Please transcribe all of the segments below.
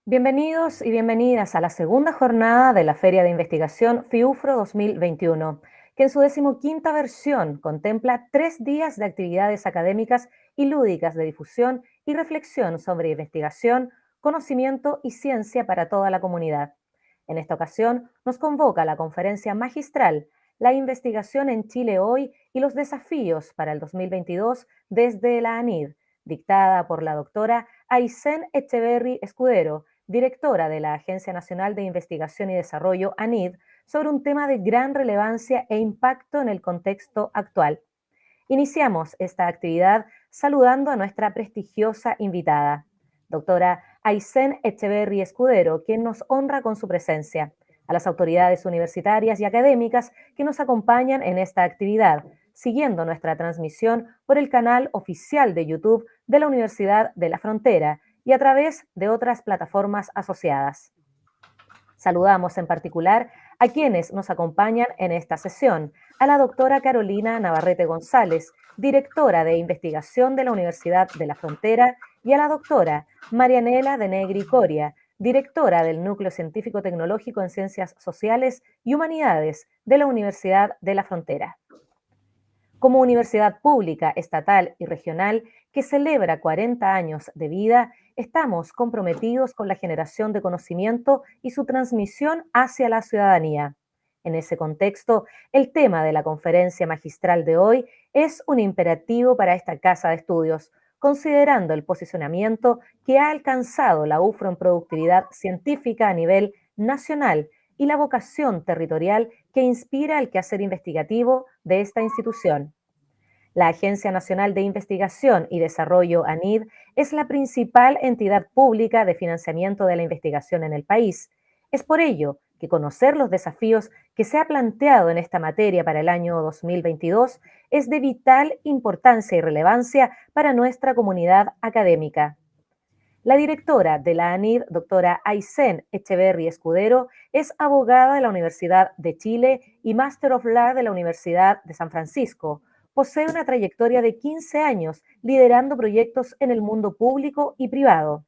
Bienvenidos y bienvenidas a la segunda jornada de la Feria de Investigación FIUFRO 2021, que en su 15ª versión contempla 3 días de actividades académicas y lúdicas de difusión y reflexión sobre investigación, conocimiento y ciencia para toda la comunidad. En esta ocasión nos convoca la conferencia magistral La investigación en Chile hoy y los desafíos para el 2022 desde la ANID, dictada por la doctora Aysén Echeverry Escudero, directora de la Agencia Nacional de Investigación y Desarrollo, ANID, sobre un tema de gran relevancia e impacto en el contexto actual. Iniciamos esta actividad saludando a nuestra prestigiosa invitada, doctora Aysén Echeverry Escudero, quien nos honra con su presencia, a las autoridades universitarias y académicas que nos acompañan en esta actividad, siguiendo nuestra transmisión por el canal oficial de YouTube de la Universidad de la Frontera y a través de otras plataformas asociadas. Saludamos en particular a quienes nos acompañan en esta sesión, a la doctora Carolina Navarrete González, directora de investigación de la Universidad de la Frontera, y a la doctora Marianela de Negri Coria, directora del Núcleo Científico Tecnológico en Ciencias Sociales y Humanidades de la Universidad de la Frontera. Como universidad pública, estatal y regional que celebra 40 años de vida, estamos comprometidos con la generación de conocimiento y su transmisión hacia la ciudadanía. En ese contexto, el tema de la conferencia magistral de hoy es un imperativo para esta casa de estudios, considerando el posicionamiento que ha alcanzado la UFRO en productividad científica a nivel nacional y la vocación territorial que inspira el quehacer investigativo de esta institución. La Agencia Nacional de Investigación y Desarrollo, ANID, es la principal entidad pública de financiamiento de la investigación en el país. Es por ello que conocer los desafíos que se ha planteado en esta materia para el año 2022 es de vital importancia y relevancia para nuestra comunidad académica. La directora de la ANID, doctora Aysén Echeverry Escudero, es abogada de la Universidad de Chile y Master of Law de la Universidad de San Francisco. Posee una trayectoria de 15 años liderando proyectos en el mundo público y privado.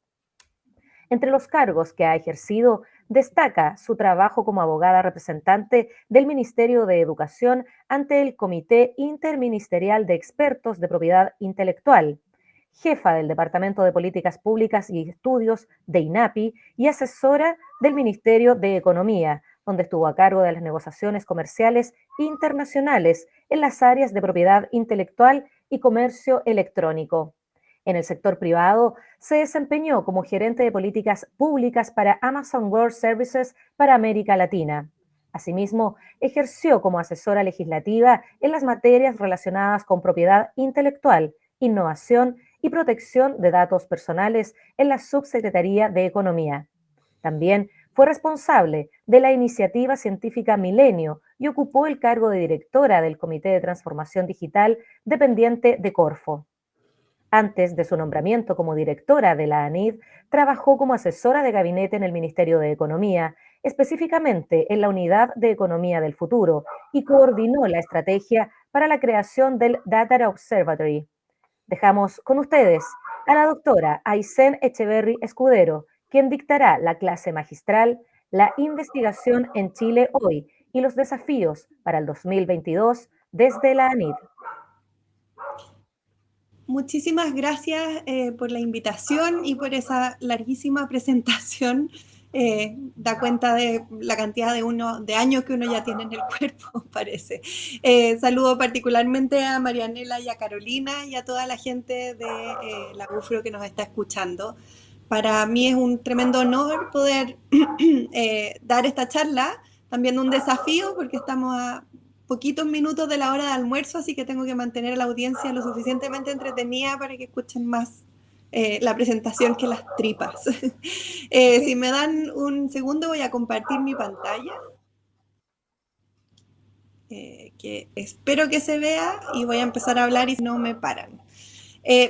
Entre los cargos que ha ejercido, destaca su trabajo como abogada representante del Ministerio de Educación ante el Comité Interministerial de Expertos de Propiedad Intelectual, jefa del Departamento de Políticas Públicas y Estudios de INAPI y asesora del Ministerio de Economía, donde estuvo a cargo de las negociaciones comerciales internacionales en las áreas de propiedad intelectual y comercio electrónico. En el sector privado, se desempeñó como gerente de políticas públicas para Amazon Web Services para América Latina. Asimismo, ejerció como asesora legislativa en las materias relacionadas con propiedad intelectual, innovación y protección de datos personales en la Subsecretaría de Economía. También fue responsable de la iniciativa científica Milenio y ocupó el cargo de directora del Comité de Transformación Digital dependiente de Corfo. Antes de su nombramiento como directora de la ANID, trabajó como asesora de gabinete en el Ministerio de Economía, específicamente en la Unidad de Economía del Futuro, y coordinó la estrategia para la creación del Data Observatory. Dejamos con ustedes a la doctora Aysén Echeverry Escudero, quien dictará la clase magistral La investigación en Chile hoy y los desafíos para el 2022 desde la ANID. Muchísimas gracias por la invitación y por esa larguísima presentación. Da cuenta de la cantidad de años que uno ya tiene en el cuerpo, parece. Saludo particularmente a Marianela y a Carolina y a toda la gente de la UFRO que nos está escuchando. Para mí es un tremendo honor poder dar esta charla, también un desafío porque estamos a poquitos minutos de la hora de almuerzo, así que tengo que mantener a la audiencia lo suficientemente entretenida para que escuchen más la presentación que las tripas. Si me dan un segundo voy a compartir mi pantalla, que espero que se vea, y voy a empezar a hablar y si no me paran.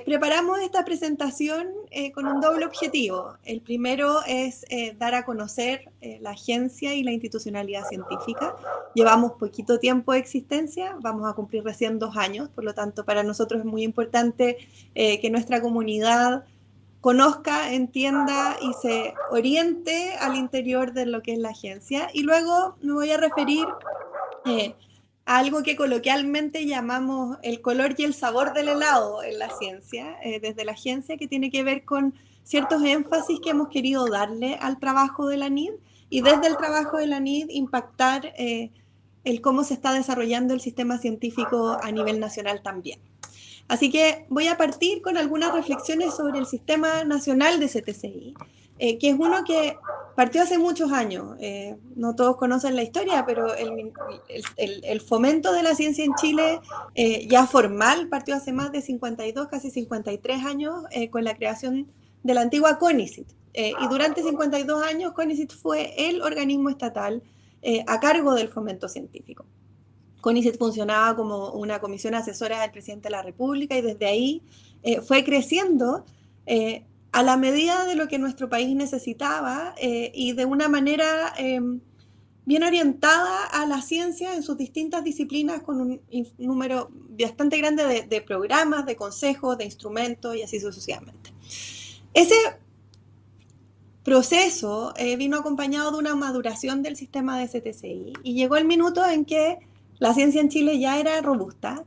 Preparamos esta presentación con un doble objetivo. El primero es dar a conocer la agencia y la institucionalidad científica. Llevamos poquito tiempo de existencia, vamos a cumplir recién 2 años, por lo tanto para nosotros es muy importante que nuestra comunidad conozca, entienda y se oriente al interior de lo que es la agencia. Y luego me voy a referir a algo que coloquialmente llamamos el color y el sabor del helado en la ciencia, desde la agencia, que tiene que ver con ciertos énfasis que hemos querido darle al trabajo de la NID y desde el trabajo de la NID impactar el cómo se está desarrollando el sistema científico a nivel nacional también. Así que voy a partir con algunas reflexiones sobre el Sistema Nacional de CTCI, que es uno que partió hace muchos años. No todos conocen la historia, pero el fomento de la ciencia en Chile, ya formal, partió hace más de 52, casi 53 años, con la creación de la antigua CONICIT. Y durante 52 años, CONICIT fue el organismo estatal a cargo del fomento científico. CONICET funcionaba como una comisión asesora del presidente de la República y desde ahí fue creciendo a la medida de lo que nuestro país necesitaba y de una manera bien orientada a la ciencia en sus distintas disciplinas con un número bastante grande de programas, de consejos, de instrumentos y así sucesivamente. Ese proceso vino acompañado de una maduración del sistema de CTCI y llegó el minuto en que la ciencia en Chile ya era robusta,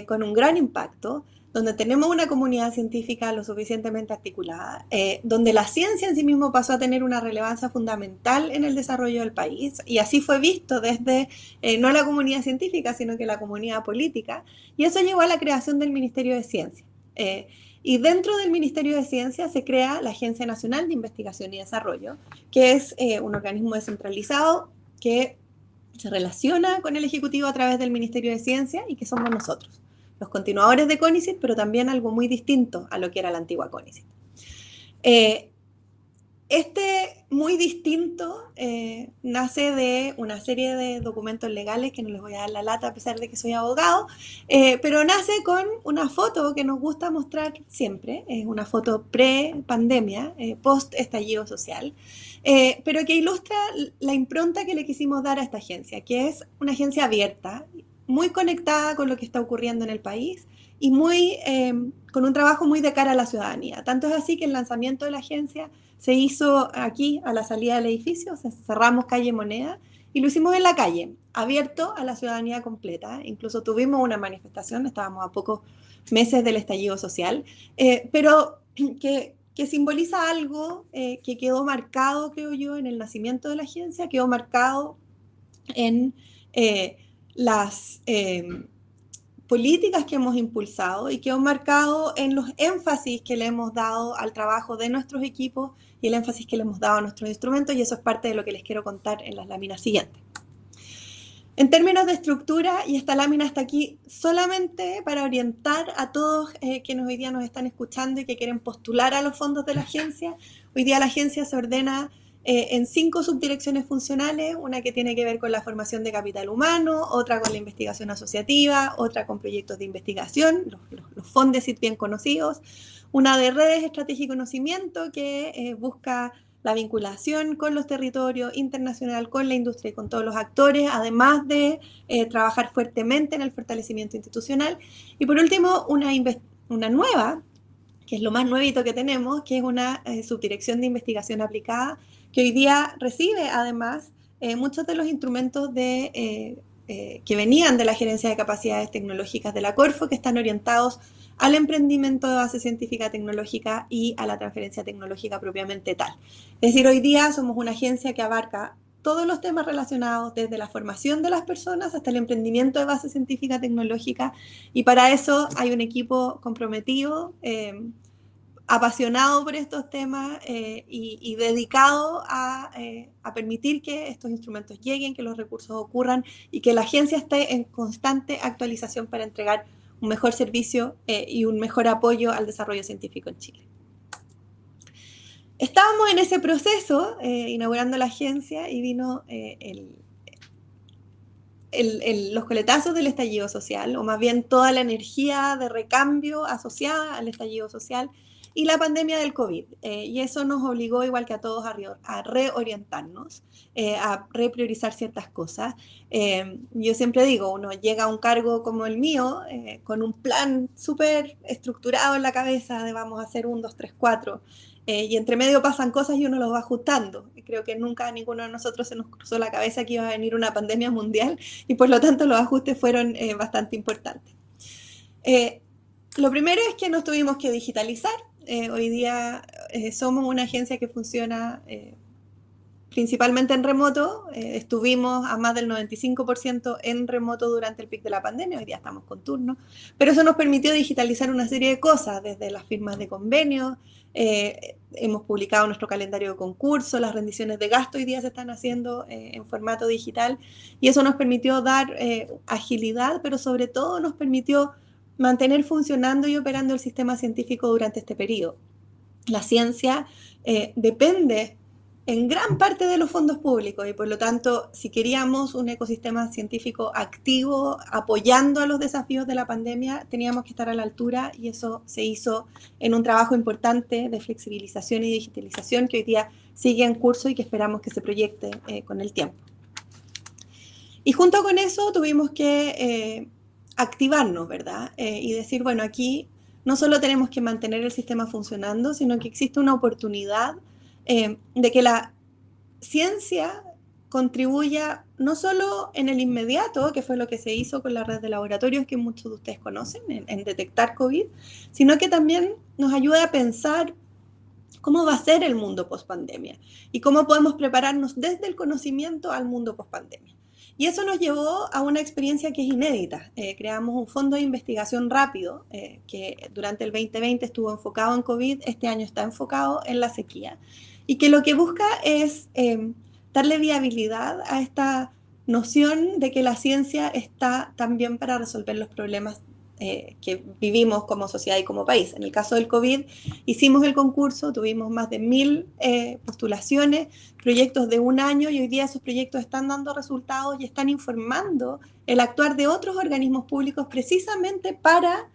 con un gran impacto, donde tenemos una comunidad científica lo suficientemente articulada, donde la ciencia en sí mismo pasó a tener una relevancia fundamental en el desarrollo del país, y así fue visto desde no la comunidad científica, sino que la comunidad política, y eso llevó a la creación del Ministerio de Ciencia. Y dentro del Ministerio de Ciencia se crea la Agencia Nacional de Investigación y Desarrollo, que es un organismo descentralizado que se relaciona con el Ejecutivo a través del Ministerio de Ciencia y que somos nosotros, los continuadores de CONICET, pero también algo muy distinto a lo que era la antigua CONICET. Este muy distinto nace de una serie de documentos legales que no les voy a dar la lata a pesar de que soy abogado, pero nace con una foto que nos gusta mostrar siempre, es una foto pre-pandemia, post-estallido social, pero que ilustra la impronta que le quisimos dar a esta agencia, que es una agencia abierta, muy conectada con lo que está ocurriendo en el país y con un trabajo muy de cara a la ciudadanía. Tanto es así que el lanzamiento de la agencia se hizo aquí a la salida del edificio, o sea, cerramos calle Moneda y lo hicimos en la calle, abierto a la ciudadanía completa. Incluso tuvimos una manifestación, estábamos a pocos meses del estallido social, pero que simboliza algo que quedó marcado, creo yo, en el nacimiento de la agencia, quedó marcado en las políticas que hemos impulsado y quedó marcado en los énfasis que le hemos dado al trabajo de nuestros equipos y el énfasis que le hemos dado a nuestros instrumentos, y eso es parte de lo que les quiero contar en las láminas siguientes. En términos de estructura, y esta lámina está aquí solamente para orientar a todos quienes hoy día nos están escuchando y que quieren postular a los fondos de la agencia. Hoy día la agencia se ordena en 5 subdirecciones funcionales, una que tiene que ver con la formación de capital humano, otra con la investigación asociativa, otra con proyectos de investigación, los FONDESIT bien conocidos, una de redes, estrategia y conocimiento que busca la vinculación con los territorios, internacional, con la industria y con todos los actores, además de trabajar fuertemente en el fortalecimiento institucional. Y por último, una nueva, que es lo más nuevito que tenemos, que es una subdirección de investigación aplicada, que hoy día recibe además muchos de los instrumentos que venían de la Gerencia de Capacidades Tecnológicas de la Corfo, que están orientados al emprendimiento de base científica tecnológica y a la transferencia tecnológica propiamente tal. Es decir, hoy día somos una agencia que abarca todos los temas relacionados desde la formación de las personas hasta el emprendimiento de base científica tecnológica, y para eso hay un equipo comprometido, apasionado por estos temas y dedicado a permitir que estos instrumentos lleguen, que los recursos ocurran y que la agencia esté en constante actualización para entregar un mejor servicio y un mejor apoyo al desarrollo científico en Chile. Estábamos en ese proceso, inaugurando la agencia, y vino los coletazos del estallido social, o más bien toda la energía de recambio asociada al estallido social y la pandemia del COVID. Y eso nos obligó, igual que a todos, a reorientarnos, a repriorizar ciertas cosas. Yo siempre digo, uno llega a un cargo como el mío, con un plan súper estructurado en la cabeza de vamos a hacer 1, 2, 3, 4, y entre medio pasan cosas y uno los va ajustando. Creo que nunca a ninguno de nosotros se nos cruzó la cabeza que iba a venir una pandemia mundial y por lo tanto los ajustes fueron bastante importantes. Lo primero es que nos tuvimos que digitalizar. Hoy día somos una agencia que funciona principalmente en remoto. Estuvimos a más del 95% en remoto durante el pic de la pandemia. Hoy día estamos con turno, pero eso nos permitió digitalizar una serie de cosas, desde las firmas de convenios. Hemos publicado nuestro calendario de concurso, las rendiciones de gasto hoy día se están haciendo en formato digital, y eso nos permitió dar agilidad, pero sobre todo nos permitió mantener funcionando y operando el sistema científico durante este periodo. La ciencia depende en gran parte de los fondos públicos y por lo tanto, si queríamos un ecosistema científico activo apoyando a los desafíos de la pandemia, teníamos que estar a la altura, y eso se hizo en un trabajo importante de flexibilización y digitalización que hoy día sigue en curso y que esperamos que se proyecte con el tiempo. Y junto con eso tuvimos que activarnos, ¿verdad? Y decir, bueno, aquí no solo tenemos que mantener el sistema funcionando, sino que existe una oportunidad de que la ciencia contribuya no solo en el inmediato, que fue lo que se hizo con la red de laboratorios que muchos de ustedes conocen, en detectar COVID, sino que también nos ayude a pensar cómo va a ser el mundo post-pandemia y cómo podemos prepararnos desde el conocimiento al mundo post-pandemia. Y eso nos llevó a una experiencia que es inédita. Creamos un fondo de investigación rápido que durante el 2020 estuvo enfocado en COVID, este año está enfocado en la sequía, y que lo que busca es darle viabilidad a esta noción de que la ciencia está también para resolver los problemas que vivimos como sociedad y como país. En el caso del COVID, hicimos el concurso, tuvimos más de 1000 postulaciones, proyectos de un año, y hoy día esos proyectos están dando resultados y están informando el actuar de otros organismos públicos precisamente para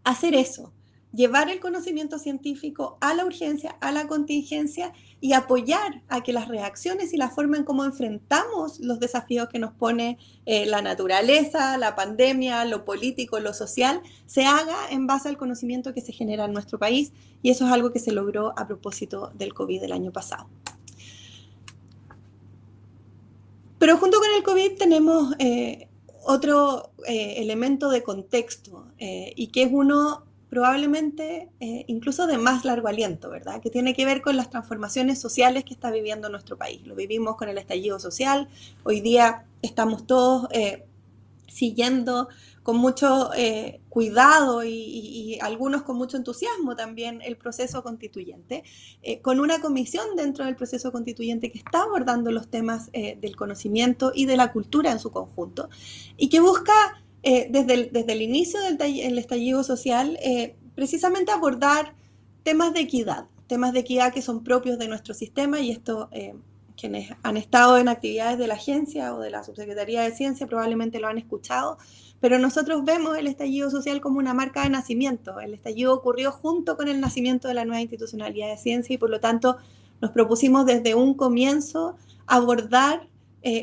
hacer eso, llevar el conocimiento científico a la urgencia, a la contingencia, y apoyar a que las reacciones y la forma en cómo enfrentamos los desafíos que nos pone la naturaleza, la pandemia, lo político, lo social, se haga en base al conocimiento que se genera en nuestro país, y eso es algo que se logró a propósito del COVID del año pasado. Pero junto con el COVID tenemos otro elemento de contexto, y que es uno probablemente incluso de más largo aliento, ¿verdad? Que tiene que ver con las transformaciones sociales que está viviendo nuestro país. Lo vivimos con el estallido social, hoy día estamos todos siguiendo con mucho cuidado y algunos con mucho entusiasmo también el proceso constituyente, con una comisión dentro del proceso constituyente que está abordando los temas del conocimiento y de la cultura en su conjunto, y que busca desde el inicio del estallido social precisamente abordar temas de equidad que son propios de nuestro sistema, y esto quienes han estado en actividades de la agencia o de la Subsecretaría de Ciencia probablemente lo han escuchado, pero nosotros vemos el estallido social como una marca de nacimiento. El estallido ocurrió junto con el nacimiento de la nueva institucionalidad de ciencia, y por lo tanto nos propusimos desde un comienzo abordar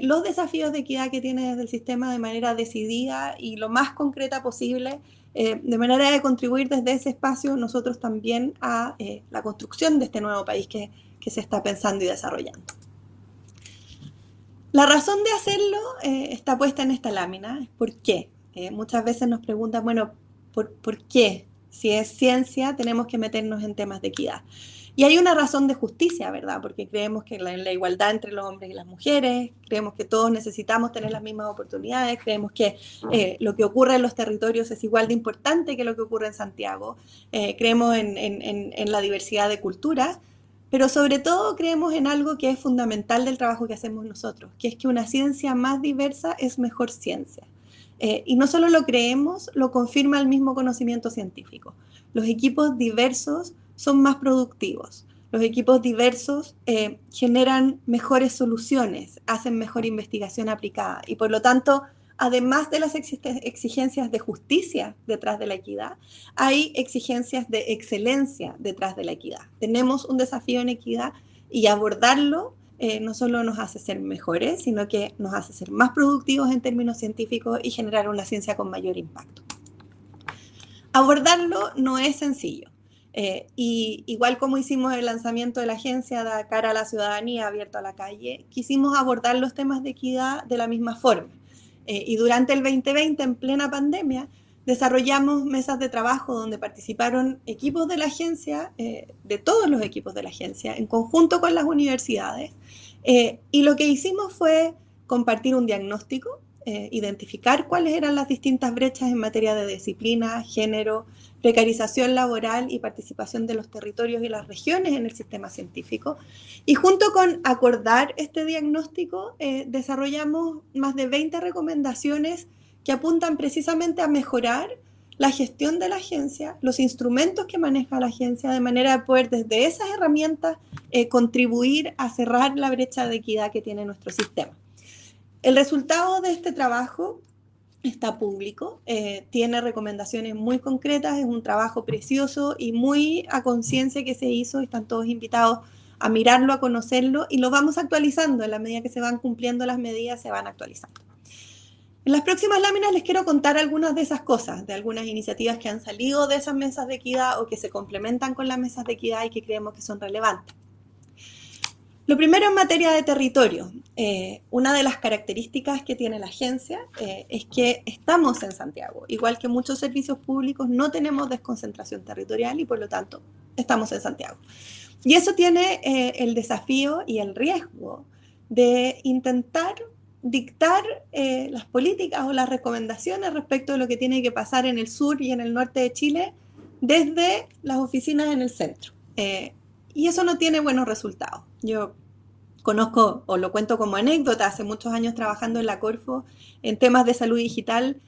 los desafíos de equidad que tiene desde el sistema de manera decidida y lo más concreta posible, de manera de contribuir desde ese espacio nosotros también a la construcción de este nuevo país que se está pensando y desarrollando. La razón de hacerlo está puesta en esta lámina. ¿Por qué? Muchas veces nos preguntan, bueno, ¿por qué? Si es ciencia, tenemos que meternos en temas de equidad. Y hay una razón de justicia, ¿verdad? Porque creemos que la igualdad entre los hombres y las mujeres, creemos que todos necesitamos tener las mismas oportunidades, creemos que lo que ocurre en los territorios es igual de importante que lo que ocurre en Santiago, creemos en la diversidad de culturas, pero sobre todo creemos en algo que es fundamental del trabajo que hacemos nosotros, que es que una ciencia más diversa es mejor ciencia. Y no solo lo creemos, lo confirma el mismo conocimiento científico. Los equipos diversos son más productivos. los equipos diversos generan mejores soluciones, hacen mejor investigación aplicada y por lo tanto, además de las exigencias de justicia detrás de la equidad, hay exigencias de excelencia detrás de la equidad. Tenemos un desafío en equidad y abordarlo no solo nos hace ser mejores, sino que nos hace ser más productivos en términos científicos y generar una ciencia con mayor impacto. Abordarlo no es sencillo. Y igual como hicimos el lanzamiento de la agencia de cara a la ciudadanía abierto a la calle, quisimos abordar los temas de equidad de la misma forma. Y durante el 2020, en plena pandemia, desarrollamos mesas de trabajo donde participaron equipos de la agencia, de todos los equipos de la agencia, en conjunto con las universidades. Y lo que hicimos fue compartir un diagnóstico, identificar cuáles eran las distintas brechas en materia de disciplina, género, precarización laboral y participación de los territorios y las regiones en el sistema científico. Y junto con acordar este diagnóstico, desarrollamos más de 20 recomendaciones que apuntan precisamente a mejorar la gestión de la agencia, los instrumentos que maneja la agencia, de manera de poder desde esas herramientas contribuir a cerrar la brecha de equidad que tiene nuestro sistema. El resultado de este trabajo está público, tiene recomendaciones muy concretas, es un trabajo precioso y muy a conciencia que se hizo, están todos invitados a mirarlo, a conocerlo y lo vamos actualizando, en la medida que se van cumpliendo las medidas se van actualizando. En las próximas láminas les quiero contar algunas de esas cosas, de algunas iniciativas que han salido de esas mesas de equidad o que se complementan con las mesas de equidad y que creemos que son relevantes. Lo primero en materia de territorio. Una de las características que tiene la agencia es que estamos en Santiago. Igual que muchos servicios públicos, no tenemos desconcentración territorial y por lo tanto estamos en Santiago. Y eso tiene el desafío y el riesgo de intentar dictar las políticas o las recomendaciones respecto de lo que tiene que pasar en el sur y en el norte de Chile desde las oficinas en el centro. Y eso no tiene buenos resultados. Yo conozco, o lo cuento como anécdota, hace muchos años trabajando en la Corfo en temas de salud digital,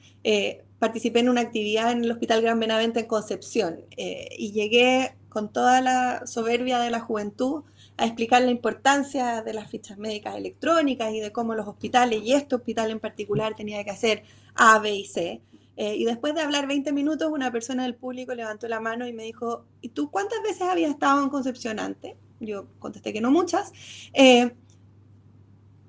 participé en una actividad en el Hospital Gran Benavente en Concepción y llegué con toda la soberbia de la juventud a explicar la importancia de las fichas médicas electrónicas y de cómo los hospitales, y este hospital en particular, tenía que hacer A, B y C. Y después de hablar 20 minutos, una persona del público levantó la mano y me dijo, ¿y tú cuántas veces habías estado en Concepción antes? Yo contesté que no muchas.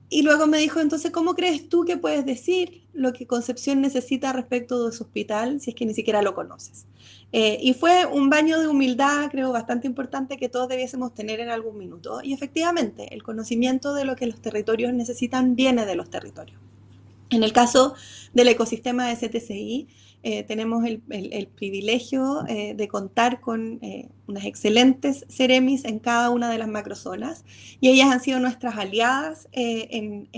Y luego me dijo, entonces, ¿cómo crees tú que puedes decir lo que Concepción necesita respecto de su hospital si es que ni siquiera lo conoces? Y fue un baño de humildad, creo, bastante importante que todos debiésemos tener en algún minuto. Y efectivamente, el conocimiento de lo que los territorios necesitan viene de los territorios. En el caso del ecosistema de CTCI, tenemos el privilegio de contar con unas excelentes CEREMIs en cada una de las macrozonas y ellas han sido nuestras aliadas en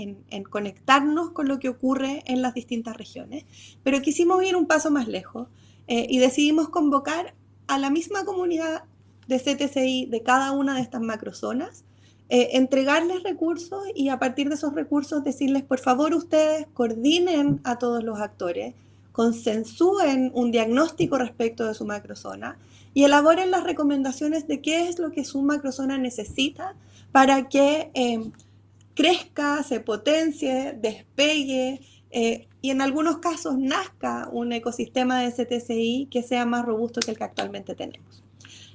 conectarnos con lo que ocurre en las distintas regiones. Pero quisimos ir un paso más lejos y decidimos convocar a la misma comunidad de CTCI de cada una de estas macrozonas, entregarles recursos y a partir de esos recursos decirles, por favor, ustedes coordinen a todos los actores, consensúen un diagnóstico respecto de su macrozona y elaboren las recomendaciones de qué es lo que su macrozona necesita para que crezca, se potencie, despegue y en algunos casos nazca un ecosistema de CTCI que sea más robusto que el que actualmente tenemos.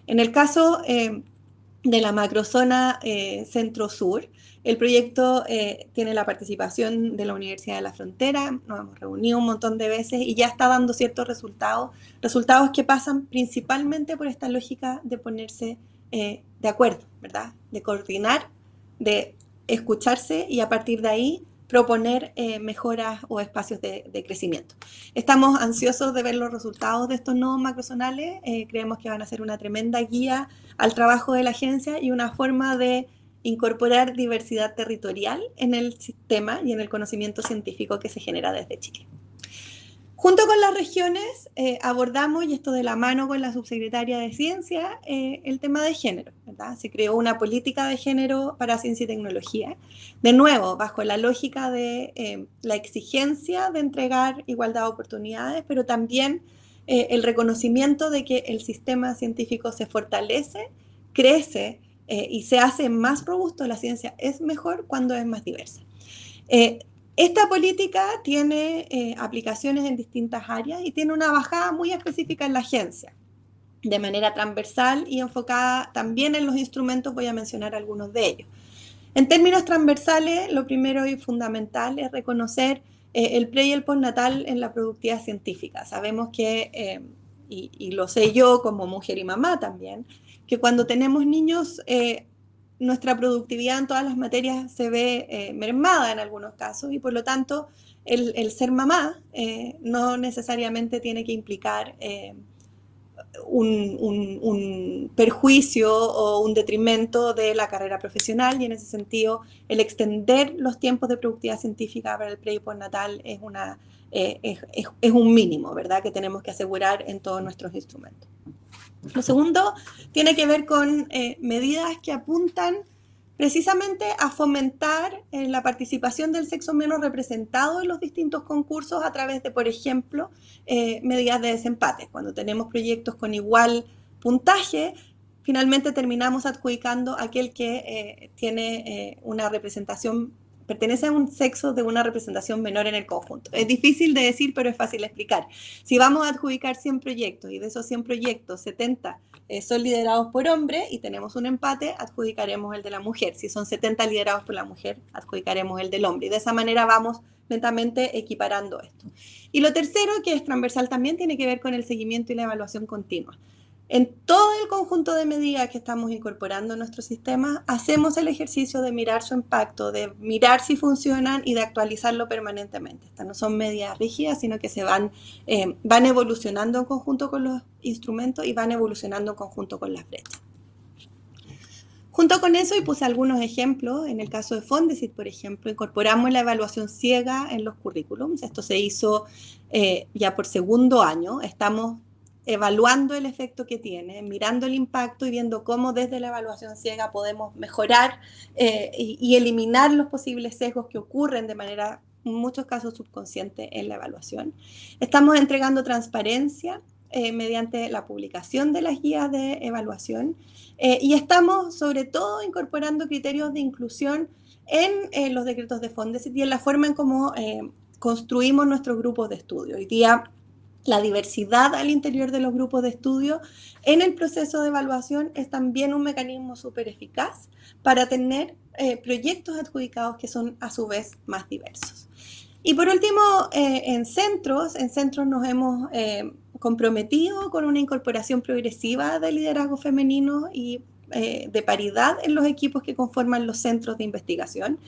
En el caso de la macrozona centro-sur. El proyecto tiene la participación de la Universidad de la Frontera, nos hemos reunido un montón de veces y ya está dando ciertos resultados que pasan principalmente por esta lógica de ponerse de acuerdo, ¿verdad? De coordinar, de escucharse y a partir de ahí proponer mejoras o espacios de crecimiento. Estamos ansiosos de ver los resultados de estos nodos macrozonales, creemos que van a ser una tremenda guía al trabajo de la agencia y una forma de incorporar diversidad territorial en el sistema y en el conocimiento científico que se genera desde Chile. Junto con las regiones abordamos, y esto de la mano con la subsecretaria de Ciencia, el tema de género, ¿verdad? Se creó una política de género para ciencia y tecnología, de nuevo, bajo la lógica de la exigencia de entregar igualdad de oportunidades, pero también el reconocimiento de que el sistema científico se fortalece, crece y se hace más robusto, la ciencia es mejor cuando es más diversa. Esta política tiene aplicaciones en distintas áreas y tiene una bajada muy específica en la agencia, de manera transversal y enfocada también en los instrumentos. Voy a mencionar algunos de ellos. En términos transversales, lo primero y fundamental es reconocer el pre y el postnatal en la productividad científica. Sabemos que, y lo sé yo como mujer y mamá también, que cuando tenemos niños, nuestra productividad en todas las materias se ve mermada en algunos casos, y por lo tanto el ser mamá no necesariamente tiene que implicar un perjuicio o un detrimento de la carrera profesional, y en ese sentido el extender los tiempos de productividad científica para el pre y postnatal es un mínimo, ¿verdad?, que tenemos que asegurar en todos nuestros instrumentos. Lo segundo tiene que ver con medidas que apuntan precisamente a fomentar la participación del sexo menos representado en los distintos concursos a través de, por ejemplo, medidas de desempate. Cuando tenemos proyectos con igual puntaje, finalmente terminamos adjudicando a aquel que tiene una representación, pertenece a un sexo de una representación menor en el conjunto. Es difícil de decir, pero es fácil de explicar. Si vamos a adjudicar 100 proyectos y de esos 100 proyectos, 70 son liderados por hombre y tenemos un empate, adjudicaremos el de la mujer. Si son 70 liderados por la mujer, adjudicaremos el del hombre. Y de esa manera vamos lentamente equiparando esto. Y lo tercero, que es transversal también, tiene que ver con el seguimiento y la evaluación continua. En todo el conjunto de medidas que estamos incorporando en nuestro sistema, hacemos el ejercicio de mirar su impacto, de mirar si funcionan y de actualizarlo permanentemente. Estas no son medidas rígidas, sino que se van evolucionando en conjunto con los instrumentos y van evolucionando en conjunto con las brechas. Junto con eso, y puse algunos ejemplos, en el caso de Fondesit, por ejemplo, incorporamos la evaluación ciega en los currículums. Esto se hizo ya por segundo año. Estamos evaluando el efecto que tiene, mirando el impacto y viendo cómo desde la evaluación ciega podemos mejorar y eliminar los posibles sesgos que ocurren de manera, en muchos casos, subconsciente en la evaluación. Estamos entregando transparencia mediante la publicación de las guías de evaluación y estamos, sobre todo, incorporando criterios de inclusión en los decretos de Fondesit y en la forma en cómo construimos nuestros grupos de estudio. Hoy día, la diversidad al interior de los grupos de estudio en el proceso de evaluación es también un mecanismo súper eficaz para tener proyectos adjudicados que son a su vez más diversos. Y por último, en centros nos hemos comprometido con una incorporación progresiva de liderazgo femenino y de paridad en los equipos que conforman los centros de investigación.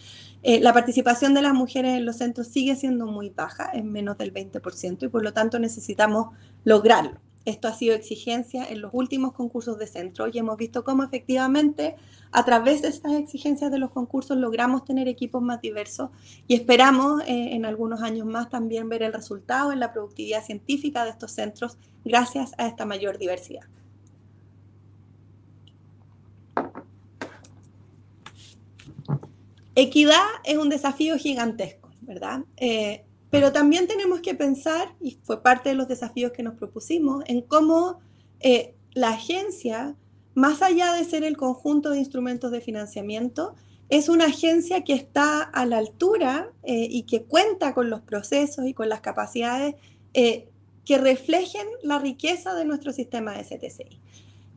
La participación de las mujeres en los centros sigue siendo muy baja, es menos del 20%, y por lo tanto necesitamos lograrlo. Esto ha sido exigencia en los últimos concursos de centro y hemos visto cómo efectivamente a través de estas exigencias de los concursos logramos tener equipos más diversos y esperamos en algunos años más también ver el resultado en la productividad científica de estos centros gracias a esta mayor diversidad. Equidad es un desafío gigantesco, ¿verdad? Pero también tenemos que pensar, y fue parte de los desafíos que nos propusimos, en cómo la agencia, más allá de ser el conjunto de instrumentos de financiamiento, es una agencia que está a la altura y que cuenta con los procesos y con las capacidades que reflejen la riqueza de nuestro sistema de CTCI.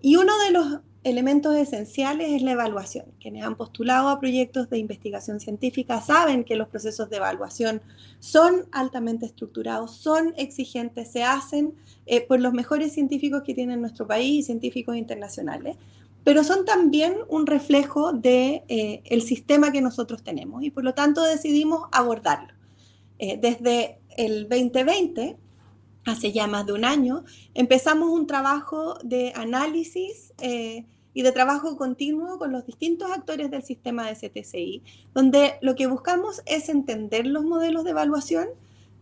Y uno de los elementos esenciales es la evaluación. Quienes han postulado a proyectos de investigación científica saben que los procesos de evaluación son altamente estructurados, son exigentes, se hacen por los mejores científicos que tiene nuestro país y científicos internacionales, pero son también un reflejo del sistema que nosotros tenemos y por lo tanto decidimos abordarlo. Desde el 2020, hace ya más de un año, empezamos un trabajo de análisis y de trabajo continuo con los distintos actores del sistema de CTCI, donde lo que buscamos es entender los modelos de evaluación,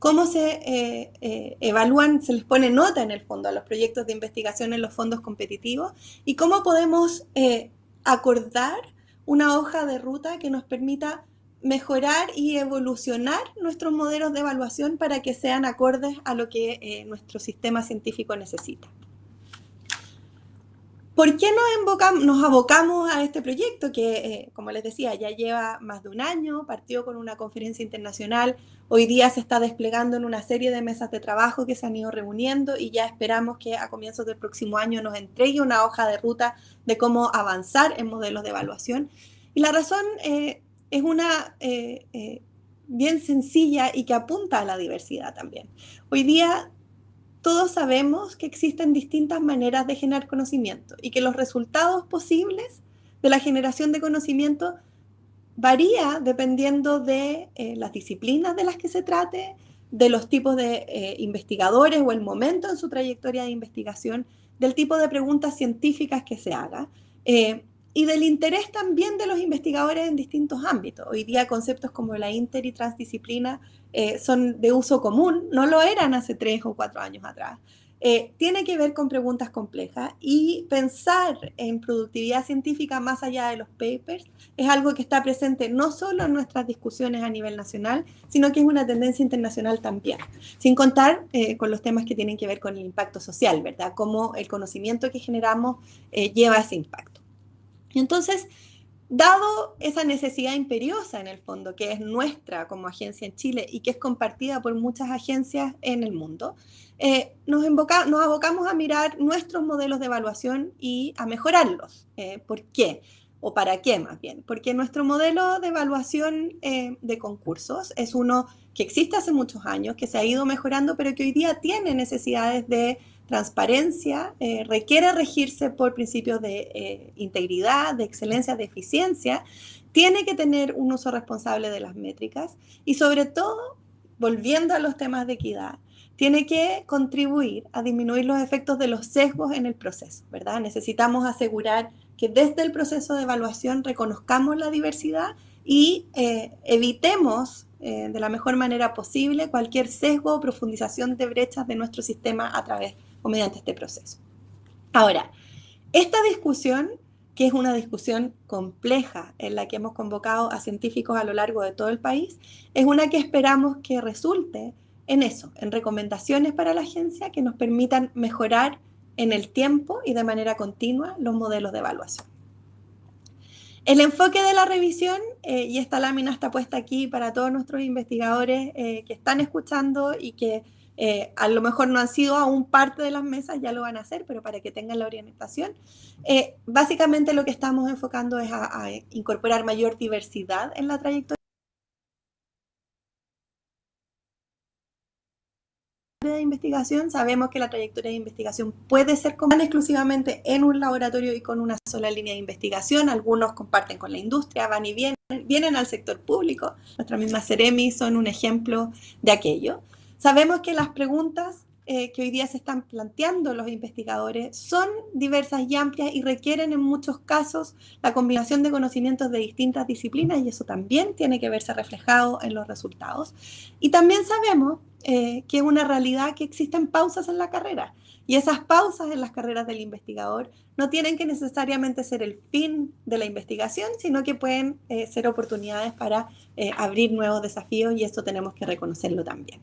cómo se evalúan, se les pone nota en el fondo a los proyectos de investigación en los fondos competitivos y cómo podemos acordar una hoja de ruta que nos permita mejorar y evolucionar nuestros modelos de evaluación para que sean acordes a lo que nuestro sistema científico necesita. ¿Por qué nos abocamos a este proyecto que, como les decía, ya lleva más de un año, partió con una conferencia internacional, hoy día se está desplegando en una serie de mesas de trabajo que se han ido reuniendo y ya esperamos que a comienzos del próximo año nos entregue una hoja de ruta de cómo avanzar en modelos de evaluación? Y la razón es una bien sencilla y que apunta a la diversidad también. Hoy día todos sabemos que existen distintas maneras de generar conocimiento y que los resultados posibles de la generación de conocimiento varía dependiendo de las disciplinas de las que se trate, de los tipos de investigadores o el momento en su trayectoria de investigación, del tipo de preguntas científicas que se haga. Y del interés también de los investigadores en distintos ámbitos. Hoy día conceptos como la inter y transdisciplina son de uso común, no lo eran hace 3 o 4 años atrás. Tiene que ver con preguntas complejas y pensar en productividad científica más allá de los papers es algo que está presente no solo en nuestras discusiones a nivel nacional, sino que es una tendencia internacional también, sin contar con los temas que tienen que ver con el impacto social, ¿verdad? Cómo el conocimiento que generamos lleva ese impacto. Entonces, dado esa necesidad imperiosa en el fondo, que es nuestra como agencia en Chile y que es compartida por muchas agencias en el mundo, nos abocamos a mirar nuestros modelos de evaluación y a mejorarlos. ¿Por qué? O para qué más bien. Porque nuestro modelo de evaluación de concursos es uno que existe hace muchos años, que se ha ido mejorando, pero que hoy día tiene necesidades de transparencia, requiere regirse por principios de integridad, de excelencia, de eficiencia, tiene que tener un uso responsable de las métricas y sobre todo, volviendo a los temas de equidad, tiene que contribuir a disminuir los efectos de los sesgos en el proceso, ¿verdad? Necesitamos asegurar que desde el proceso de evaluación reconozcamos la diversidad y evitemos de la mejor manera posible cualquier sesgo o profundización de brechas de nuestro sistema a través o mediante este proceso. Ahora, esta discusión, que es una discusión compleja en la que hemos convocado a científicos a lo largo de todo el país, es una que esperamos que resulte en eso, en recomendaciones para la agencia que nos permitan mejorar en el tiempo y de manera continua los modelos de evaluación. El enfoque de la revisión, y esta lámina está puesta aquí para todos nuestros investigadores que están escuchando y que a lo mejor no han sido aún parte de las mesas, ya lo van a hacer, pero para que tengan la orientación. Básicamente lo que estamos enfocando es a incorporar mayor diversidad en la trayectoria de investigación. Sabemos que la trayectoria de investigación puede ser común exclusivamente en un laboratorio y con una sola línea de investigación. Algunos comparten con la industria, van y vienen al sector público. Nuestras mismas Ceremi son un ejemplo de aquello. Sabemos que las preguntas que hoy día se están planteando los investigadores son diversas y amplias y requieren en muchos casos la combinación de conocimientos de distintas disciplinas y eso también tiene que verse reflejado en los resultados. Y también sabemos que es una realidad que existen pausas en la carrera y esas pausas en las carreras del investigador no tienen que necesariamente ser el fin de la investigación, sino que pueden ser oportunidades para abrir nuevos desafíos y eso tenemos que reconocerlo también.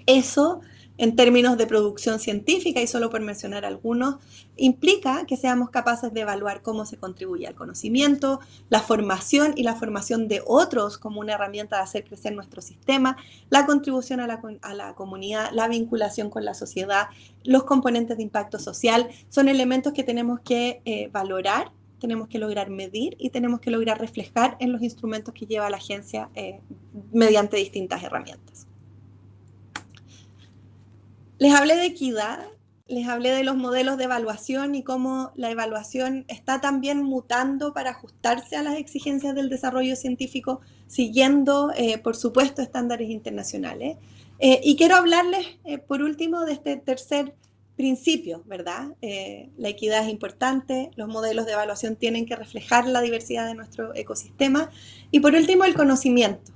Eso, en términos de producción científica, y solo por mencionar algunos, implica que seamos capaces de evaluar cómo se contribuye al conocimiento, la formación y la formación de otros como una herramienta de hacer crecer nuestro sistema, la contribución a la comunidad, la vinculación con la sociedad, los componentes de impacto social, son elementos que tenemos que valorar, tenemos que lograr medir y tenemos que lograr reflejar en los instrumentos que lleva la agencia mediante distintas herramientas. Les hablé de equidad, les hablé de los modelos de evaluación y cómo la evaluación está también mutando para ajustarse a las exigencias del desarrollo científico, siguiendo, por supuesto, estándares internacionales. Y quiero hablarles, por último, de este tercer principio, ¿verdad? La equidad es importante, los modelos de evaluación tienen que reflejar la diversidad de nuestro ecosistema. Y por último, el conocimiento.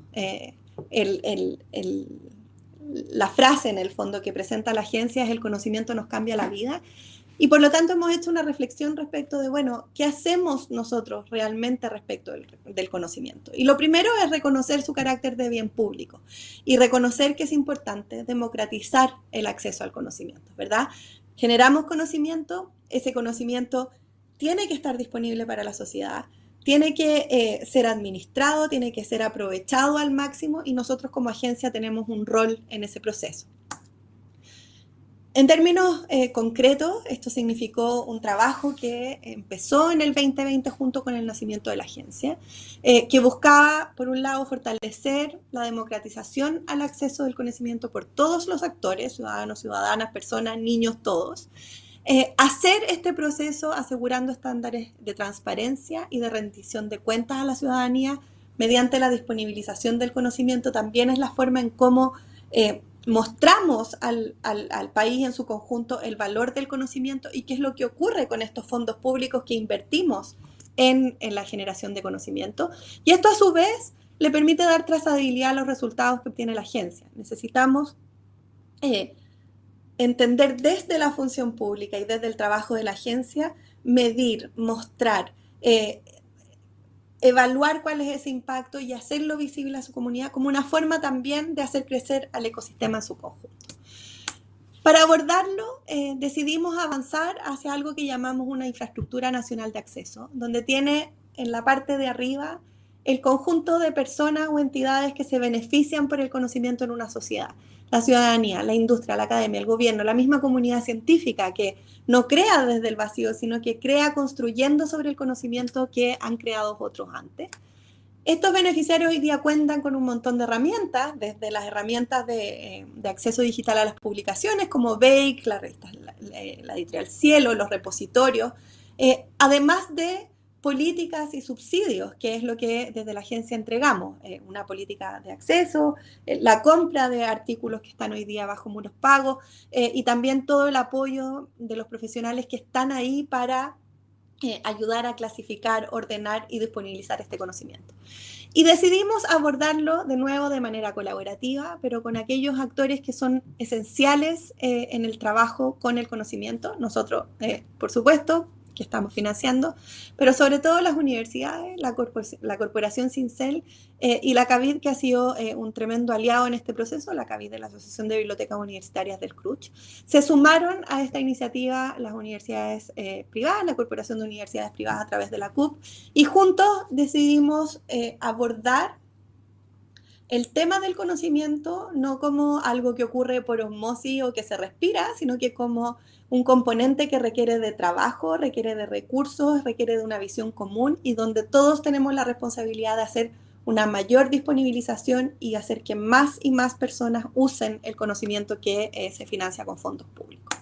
La frase en el fondo que presenta la agencia es el conocimiento nos cambia la vida y por lo tanto hemos hecho una reflexión respecto de, bueno, ¿qué hacemos nosotros realmente respecto del conocimiento? Y lo primero es reconocer su carácter de bien público y reconocer que es importante democratizar el acceso al conocimiento, ¿verdad? generamos conocimiento, ese conocimiento tiene que estar disponible para la sociedad, tiene que ser administrado, tiene que ser aprovechado al máximo y nosotros como agencia tenemos un rol en ese proceso. En términos concretos, esto significó un trabajo que empezó en el 2020 junto con el nacimiento de la agencia, que buscaba, por un lado, fortalecer la democratización al acceso del conocimiento por todos los actores, ciudadanos, ciudadanas, personas, niños, todos. Hacer este proceso asegurando estándares de transparencia y de rendición de cuentas a la ciudadanía mediante la disponibilización del conocimiento también es la forma en cómo mostramos al país en su conjunto el valor del conocimiento y qué es lo que ocurre con estos fondos públicos que invertimos en la generación de conocimiento. Y esto a su vez le permite dar trazabilidad a los resultados que obtiene la agencia. Necesitamos entender desde la función pública y desde el trabajo de la agencia, medir, mostrar, evaluar cuál es ese impacto y hacerlo visible a su comunidad como una forma también de hacer crecer al ecosistema en su conjunto. Para abordarlo, decidimos avanzar hacia algo que llamamos una infraestructura nacional de acceso, donde tiene en la parte de arriba el conjunto de personas o entidades que se benefician por el conocimiento en una sociedad. La ciudadanía, la industria, la academia, el gobierno, la misma comunidad científica que no crea desde el vacío, sino que crea construyendo sobre el conocimiento que han creado otros antes. Estos beneficiarios hoy día cuentan con un montón de herramientas, desde las herramientas de acceso digital a las publicaciones, como BAKE, la editorial Cielo, los repositorios, además de políticas y subsidios, que es lo que desde la agencia entregamos, una política de acceso, la compra de artículos que están hoy día bajo muros pagos, y también todo el apoyo de los profesionales que están ahí para ayudar a clasificar, ordenar y disponibilizar este conocimiento. Y decidimos abordarlo de nuevo de manera colaborativa, pero con aquellos actores que son esenciales en el trabajo con el conocimiento. Nosotros, por supuesto, que estamos financiando, pero sobre todo las universidades, la corporación Sincel y la CAVID, que ha sido un tremendo aliado en este proceso, la CAVID de la Asociación de Bibliotecas Universitarias del CRUCH. Se sumaron a esta iniciativa las universidades privadas, la Corporación de Universidades Privadas a través de la CUP, y juntos decidimos abordar el tema del conocimiento no como algo que ocurre por osmosis o que se respira, sino que como un componente que requiere de trabajo, requiere de recursos, requiere de una visión común y donde todos tenemos la responsabilidad de hacer una mayor disponibilización y hacer que más y más personas usen el conocimiento que se financia con fondos públicos.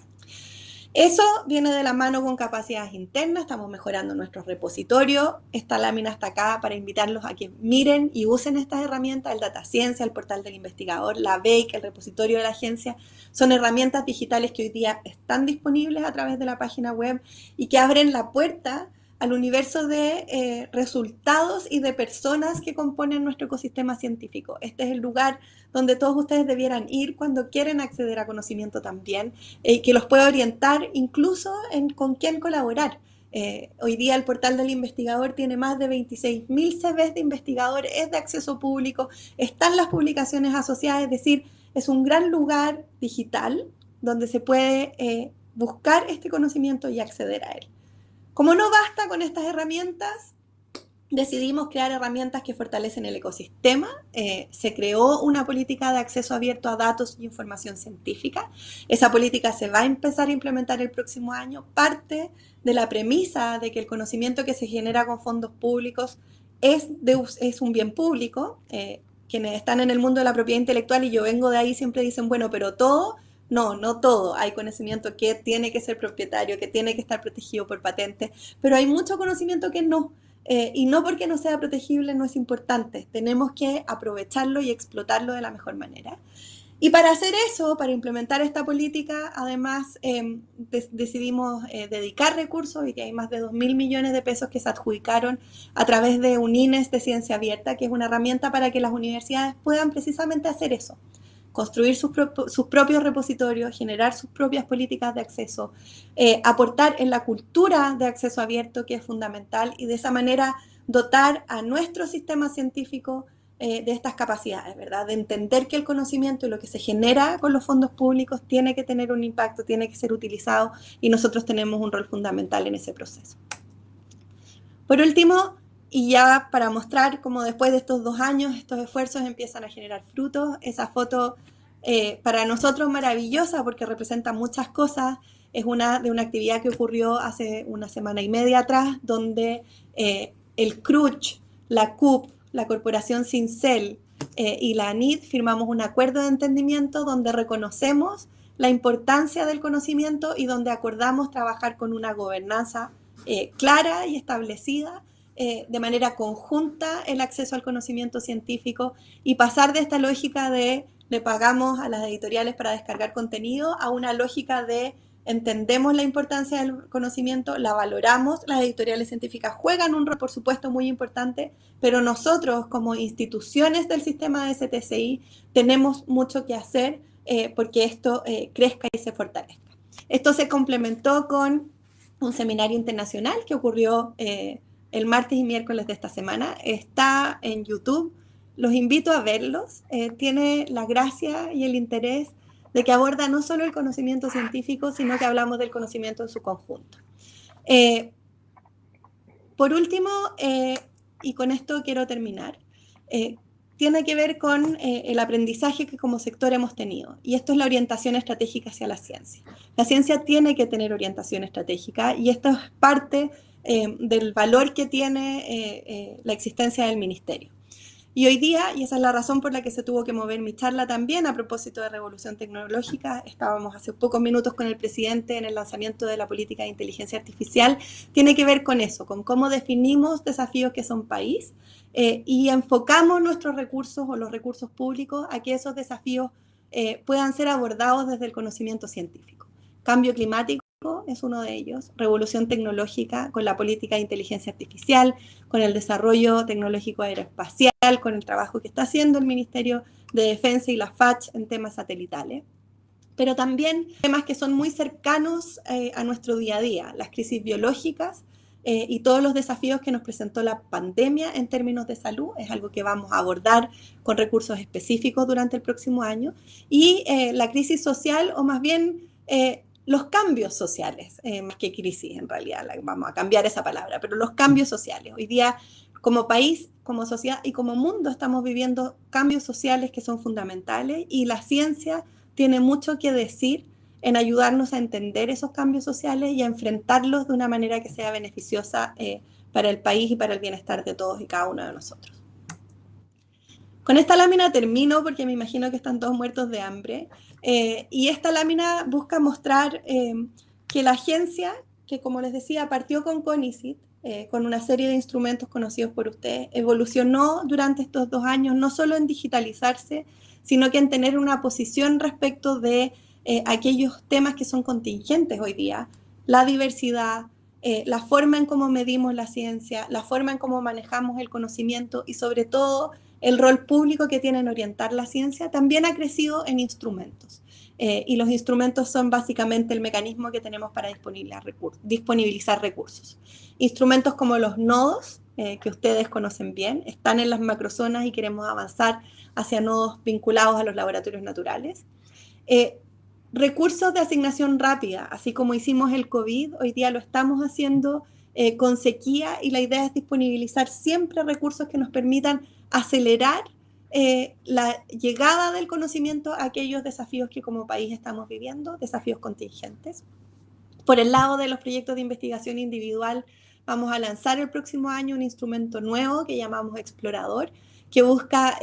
Eso viene de la mano con capacidades internas, estamos mejorando nuestros repositorios. Esta lámina está acá para invitarlos a que miren y usen estas herramientas, el Data Ciencia, el portal del investigador, la BAKE, el repositorio de la agencia. Son herramientas digitales que hoy día están disponibles a través de la página web y que abren la puerta al universo de resultados y de personas que componen nuestro ecosistema científico. Este es el lugar donde todos ustedes debieran ir cuando quieren acceder a conocimiento también, que los pueda orientar incluso en con quién colaborar. Hoy día el portal del investigador tiene más de 26.000 CVs de investigadores, es de acceso público, están las publicaciones asociadas, es decir, es un gran lugar digital donde se puede buscar este conocimiento y acceder a él. Como no basta con estas herramientas, decidimos crear herramientas que fortalecen el ecosistema. Se creó una política de acceso abierto a datos y información científica. Esa política se va a empezar a implementar el próximo año. Parte de la premisa de que el conocimiento que se genera con fondos públicos es un bien público. Quienes están en el mundo de la propiedad intelectual, y yo vengo de ahí, siempre dicen, bueno, pero todo... No, no todo. Hay conocimiento que tiene que ser propietario, que tiene que estar protegido por patente, pero hay mucho conocimiento que no. Y no porque no sea protegible no es importante. Tenemos que aprovecharlo y explotarlo de la mejor manera. Y para hacer eso, para implementar esta política, además decidimos dedicar recursos y que hay más de 2.000 millones de pesos que se adjudicaron a través de un INES de ciencia abierta, que es una herramienta para que las universidades puedan precisamente hacer eso. Construir sus propios repositorios, generar sus propias políticas de acceso, aportar en la cultura de acceso abierto, que es fundamental, y de esa manera dotar a nuestro sistema científico de estas capacidades, ¿verdad? De entender que el conocimiento y lo que se genera con los fondos públicos tiene que tener un impacto, tiene que ser utilizado y nosotros tenemos un rol fundamental en ese proceso. Por último, y ya para mostrar cómo después de estos 2 años estos esfuerzos empiezan a generar frutos, esa foto para nosotros maravillosa porque representa muchas cosas, es de una actividad que ocurrió hace una semana y media atrás, donde el CRUCH, la CUP, la Corporación Sincel y la ANID firmamos un acuerdo de entendimiento donde reconocemos la importancia del conocimiento y donde acordamos trabajar con una gobernanza clara y establecida de manera conjunta el acceso al conocimiento científico y pasar de esta lógica de le pagamos a las editoriales para descargar contenido a una lógica de entendemos la importancia del conocimiento, la valoramos, las editoriales científicas juegan un rol, por supuesto, muy importante, pero nosotros como instituciones del sistema de STCI tenemos mucho que hacer porque esto crezca y se fortalezca. Esto se complementó con un seminario internacional que ocurrió el martes y miércoles de esta semana. Está en YouTube. Los invito a verlos. Tiene la gracia y el interés de que aborda no solo el conocimiento científico, sino que hablamos del conocimiento en su conjunto. Por último, y con esto quiero terminar, tiene que ver con el aprendizaje que como sector hemos tenido. Y esto es la orientación estratégica hacia la ciencia. La ciencia tiene que tener orientación estratégica y esto es parte del valor que tiene la existencia del ministerio. Y hoy día, y esa es la razón por la que se tuvo que mover mi charla también a propósito de revolución tecnológica, estábamos hace pocos minutos con el presidente en el lanzamiento de la política de inteligencia artificial, tiene que ver con eso, con cómo definimos desafíos que son país y enfocamos nuestros recursos o los recursos públicos a que esos desafíos puedan ser abordados desde el conocimiento científico. Cambio climático es uno de ellos, revolución tecnológica con la política de inteligencia artificial, con el desarrollo tecnológico aeroespacial, con el trabajo que está haciendo el Ministerio de Defensa y la FACH en temas satelitales, pero también temas que son muy cercanos a nuestro día a día, las crisis biológicas y todos los desafíos que nos presentó la pandemia en términos de salud, es algo que vamos a abordar con recursos específicos durante el próximo año, y la crisis social, o más bien los cambios sociales, más que crisis en realidad, vamos a cambiar esa palabra, pero los cambios sociales. Hoy día, como país, como sociedad y como mundo estamos viviendo cambios sociales que son fundamentales y la ciencia tiene mucho que decir en ayudarnos a entender esos cambios sociales y a enfrentarlos de una manera que sea beneficiosa para el país y para el bienestar de todos y cada uno de nosotros. Con esta lámina termino porque me imagino que están todos muertos de hambre. Y esta lámina busca mostrar que la agencia, que como les decía, partió con CONICIT, con una serie de instrumentos conocidos por ustedes, evolucionó durante estos 2 años, no solo en digitalizarse, sino que en tener una posición respecto de aquellos temas que son contingentes hoy día, la diversidad, la forma en cómo medimos la ciencia, la forma en cómo manejamos el conocimiento y sobre todo el rol público que tiene en orientar la ciencia, también ha crecido en instrumentos. Y los instrumentos son básicamente el mecanismo que tenemos para disponibilizar recursos. Instrumentos como los nodos, que ustedes conocen bien, están en las macrozonas y queremos avanzar hacia nodos vinculados a los laboratorios naturales. Recursos de asignación rápida, así como hicimos el COVID, hoy día lo estamos haciendo con sequía y la idea es disponibilizar siempre recursos que nos permitan acelerar la llegada del conocimiento a aquellos desafíos que como país estamos viviendo, desafíos contingentes. Por el lado de los proyectos de investigación individual, vamos a lanzar el próximo año un instrumento nuevo que llamamos Explorador, que busca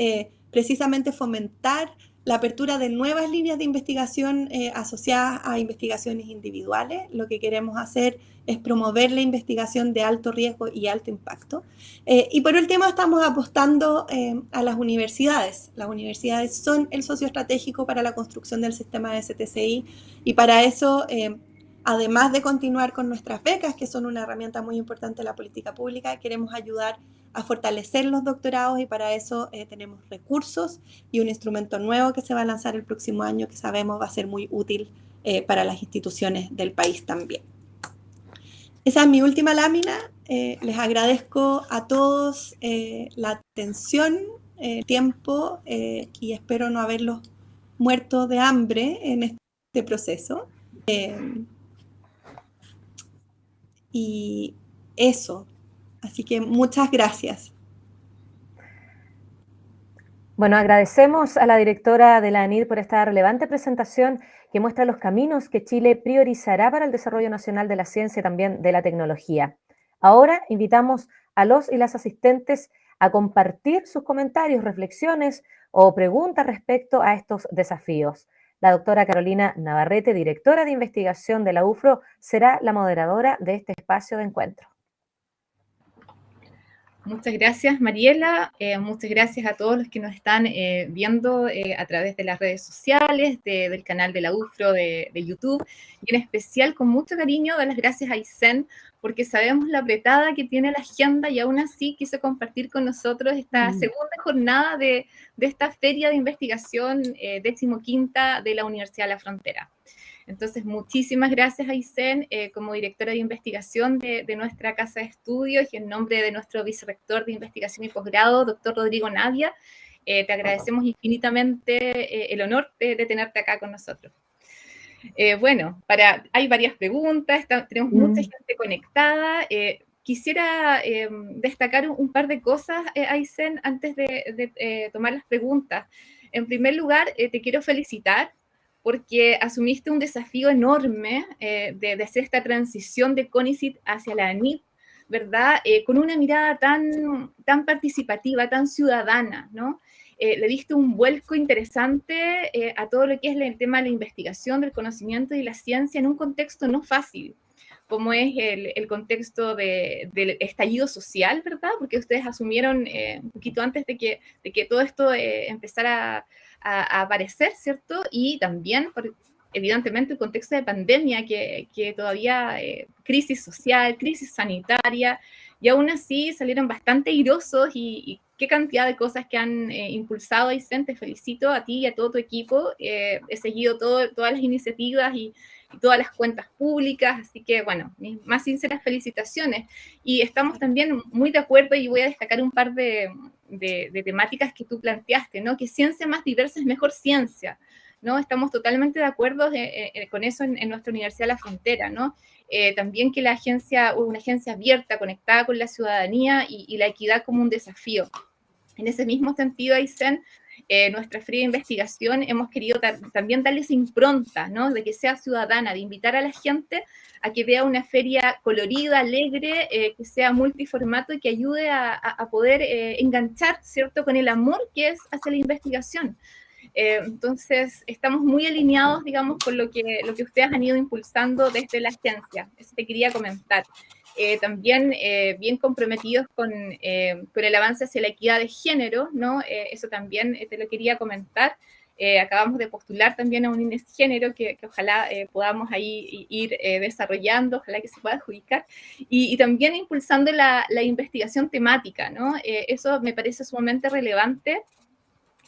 precisamente fomentar la apertura de nuevas líneas de investigación asociadas a investigaciones individuales. Lo que queremos hacer es promover la investigación de alto riesgo y alto impacto. Y por último, estamos apostando a las universidades. Las universidades son el socio estratégico para la construcción del sistema de STCI y para eso además de continuar con nuestras becas, que son una herramienta muy importante de la política pública, queremos ayudar a fortalecer los doctorados y para eso tenemos recursos y un instrumento nuevo que se va a lanzar el próximo año que sabemos va a ser muy útil para las instituciones del país también. Esa es mi última lámina. Les agradezco a todos la atención tiempo y espero no haberlos muerto de hambre en este proceso. Y eso. Así que muchas gracias. Bueno, agradecemos a la directora de la ANID por esta relevante presentación que muestra los caminos que Chile priorizará para el desarrollo nacional de la ciencia y también de la tecnología. Ahora invitamos a los y las asistentes a compartir sus comentarios, reflexiones o preguntas respecto a estos desafíos. La doctora Carolina Navarrete, directora de investigación de la UFRO, será la moderadora de este espacio de encuentro. Muchas gracias, Mariela. Muchas gracias a todos los que nos están viendo a través de las redes sociales, del canal de la UFRO, de YouTube. Y en especial, con mucho cariño, dar las gracias a Aysén, porque sabemos la apretada que tiene la agenda y aún así quiso compartir con nosotros esta segunda jornada de esta feria de investigación 15ª de la Universidad de la Frontera. Entonces, muchísimas gracias, Aysén, como directora de investigación de nuestra casa de estudios y en nombre de nuestro vicerrector de investigación y posgrado, doctor Rodrigo Navia, te agradecemos infinitamente el honor de tenerte acá con nosotros. Bueno, hay varias preguntas, tenemos mucha gente conectada. Quisiera destacar un par de cosas, Aysén, antes de tomar las preguntas. En primer lugar, te quiero felicitar porque asumiste un desafío enorme de hacer esta transición de CONICYT hacia la ANID, ¿verdad? Con una mirada tan participativa, tan ciudadana, ¿no? Le diste un vuelco interesante a todo lo que es el tema de la investigación, del conocimiento y la ciencia en un contexto no fácil, como es el contexto del estallido social, ¿verdad? Porque ustedes asumieron un poquito antes de que todo esto empezara a aparecer, ¿cierto? Y también, evidentemente, el contexto de pandemia, que todavía crisis social, crisis sanitaria, y aún así salieron bastante airosos y qué cantidad de cosas que han impulsado, Aysén. Te felicito a ti y a todo tu equipo. He seguido todas las iniciativas y todas las cuentas públicas, así que, bueno, mis más sinceras felicitaciones. Y estamos también muy de acuerdo y voy a destacar un par de temáticas que tú planteaste, ¿no? Que ciencia más diversa es mejor ciencia, ¿no? Estamos totalmente de acuerdo con eso en nuestra Universidad de la Frontera, ¿no? También que una agencia abierta, conectada con la ciudadanía y la equidad como un desafío. En ese mismo sentido, Aysén, nuestra feria de investigación hemos querido también darle esa impronta, ¿no? De que sea ciudadana, de invitar a la gente a que vea una feria colorida, alegre, que sea multiformato y que ayude a poder enganchar, ¿cierto?, con el amor que es hacia la investigación. Entonces, estamos muy alineados, digamos, con lo que ustedes han ido impulsando desde la agencia. Eso te quería comentar. También bien comprometidos con el avance hacia la equidad de género, ¿no? Eso también te lo quería comentar. Acabamos de postular también a un INES género que ojalá podamos ahí ir desarrollando, ojalá que se pueda adjudicar, y también impulsando la investigación temática, ¿no? Eso me parece sumamente relevante,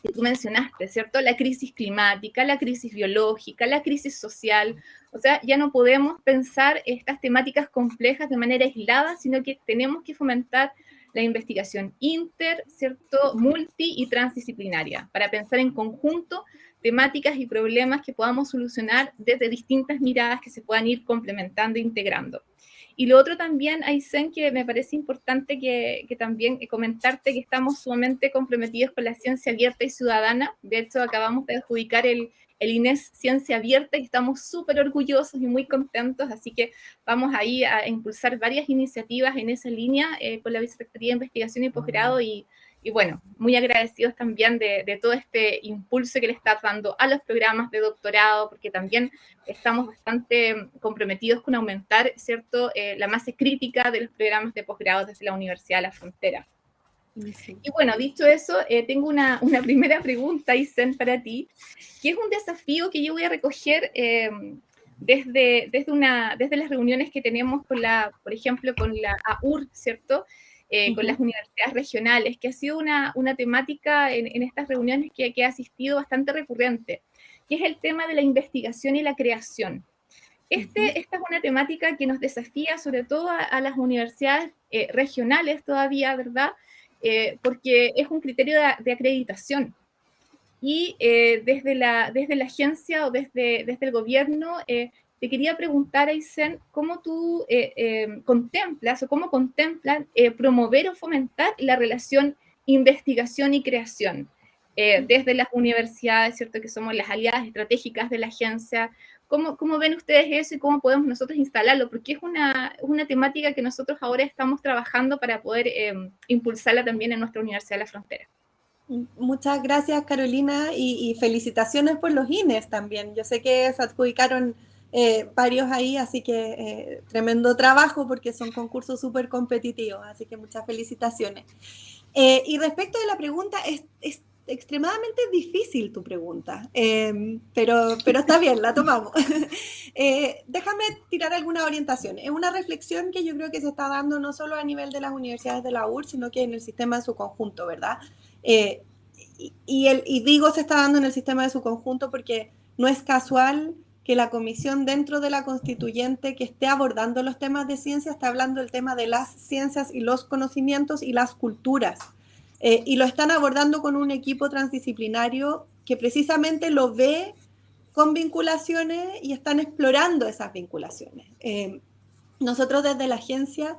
que tú mencionaste, ¿cierto? La crisis climática, la crisis biológica, la crisis social. O sea, ya no podemos pensar estas temáticas complejas de manera aislada, sino que tenemos que fomentar la investigación ¿cierto?, multi y transdisciplinaria, para pensar en conjunto temáticas y problemas que podamos solucionar desde distintas miradas que se puedan ir complementando e integrando. Y lo otro también, Aysén, que me parece importante que también comentarte, que estamos sumamente comprometidos con la ciencia abierta y ciudadana. De hecho, acabamos de adjudicar el INES Ciencia Abierta y estamos súper orgullosos y muy contentos, así que vamos ahí a impulsar varias iniciativas en esa línea con la Vicerrectoría de Investigación y Posgrado y bueno, muy agradecidos también de todo este impulso que le está dando a los programas de doctorado, porque también estamos bastante comprometidos con aumentar, ¿cierto?, la masa crítica de los programas de posgrado desde la Universidad de la Frontera. Sí. Y bueno, dicho eso, tengo una primera pregunta, Aysén, para ti, que es un desafío que yo voy a recoger desde las reuniones que tenemos por ejemplo, con la AUR, ¿cierto?, con las universidades regionales, que ha sido una temática en estas reuniones que ha asistido bastante recurrente, que es el tema de la investigación y la creación. Esta es una temática que nos desafía sobre todo a las universidades regionales todavía, ¿verdad?, porque es un criterio de acreditación. Y desde la agencia o desde el gobierno, te quería preguntar, Aysén, ¿cómo tú contemplas o cómo contemplan promover o fomentar la relación investigación y creación desde las universidades, ¿cierto? Que somos las aliadas estratégicas de la agencia? ¿Cómo ven ustedes eso y cómo podemos nosotros instalarlo? Porque es una temática que nosotros ahora estamos trabajando para poder impulsarla también en nuestra Universidad de la Frontera. Muchas gracias, Carolina, y felicitaciones por los INES también. Yo sé que se adjudicaron varios ahí, así que tremendo trabajo porque son concursos súper competitivos, así que muchas felicitaciones. Y respecto de la pregunta, es extremadamente difícil tu pregunta, pero está bien, la tomamos. Déjame tirar alguna orientación. Es una reflexión que yo creo que se está dando no solo a nivel de las universidades de la UR, sino que en el sistema en su conjunto, ¿verdad? Y digo se está dando en el sistema de su conjunto porque no es casual que la comisión dentro de la constituyente que esté abordando los temas de ciencia está hablando del tema de las ciencias y los conocimientos y las culturas. Y lo están abordando con un equipo transdisciplinario que precisamente lo ve con vinculaciones y están explorando esas vinculaciones. Nosotros desde la agencia,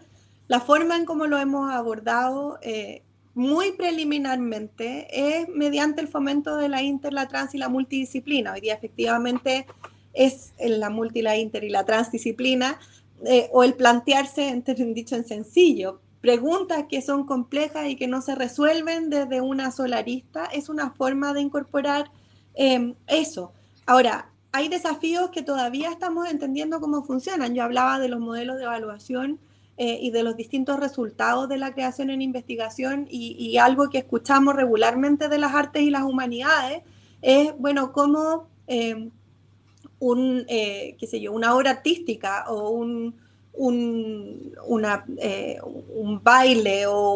la forma en cómo lo hemos abordado muy preliminarmente es mediante el fomento de la inter, la trans y la multidisciplina. Hoy día efectivamente es la multi, la inter y la transdisciplina, o el plantearse, dicho en sencillo, preguntas que son complejas y que no se resuelven desde una sola arista, es una forma de incorporar eso. Ahora, hay desafíos que todavía estamos entendiendo cómo funcionan. Yo hablaba de los modelos de evaluación y de los distintos resultados de la creación en investigación y algo que escuchamos regularmente de las artes y las humanidades es, bueno, cómo una obra artística o un baile o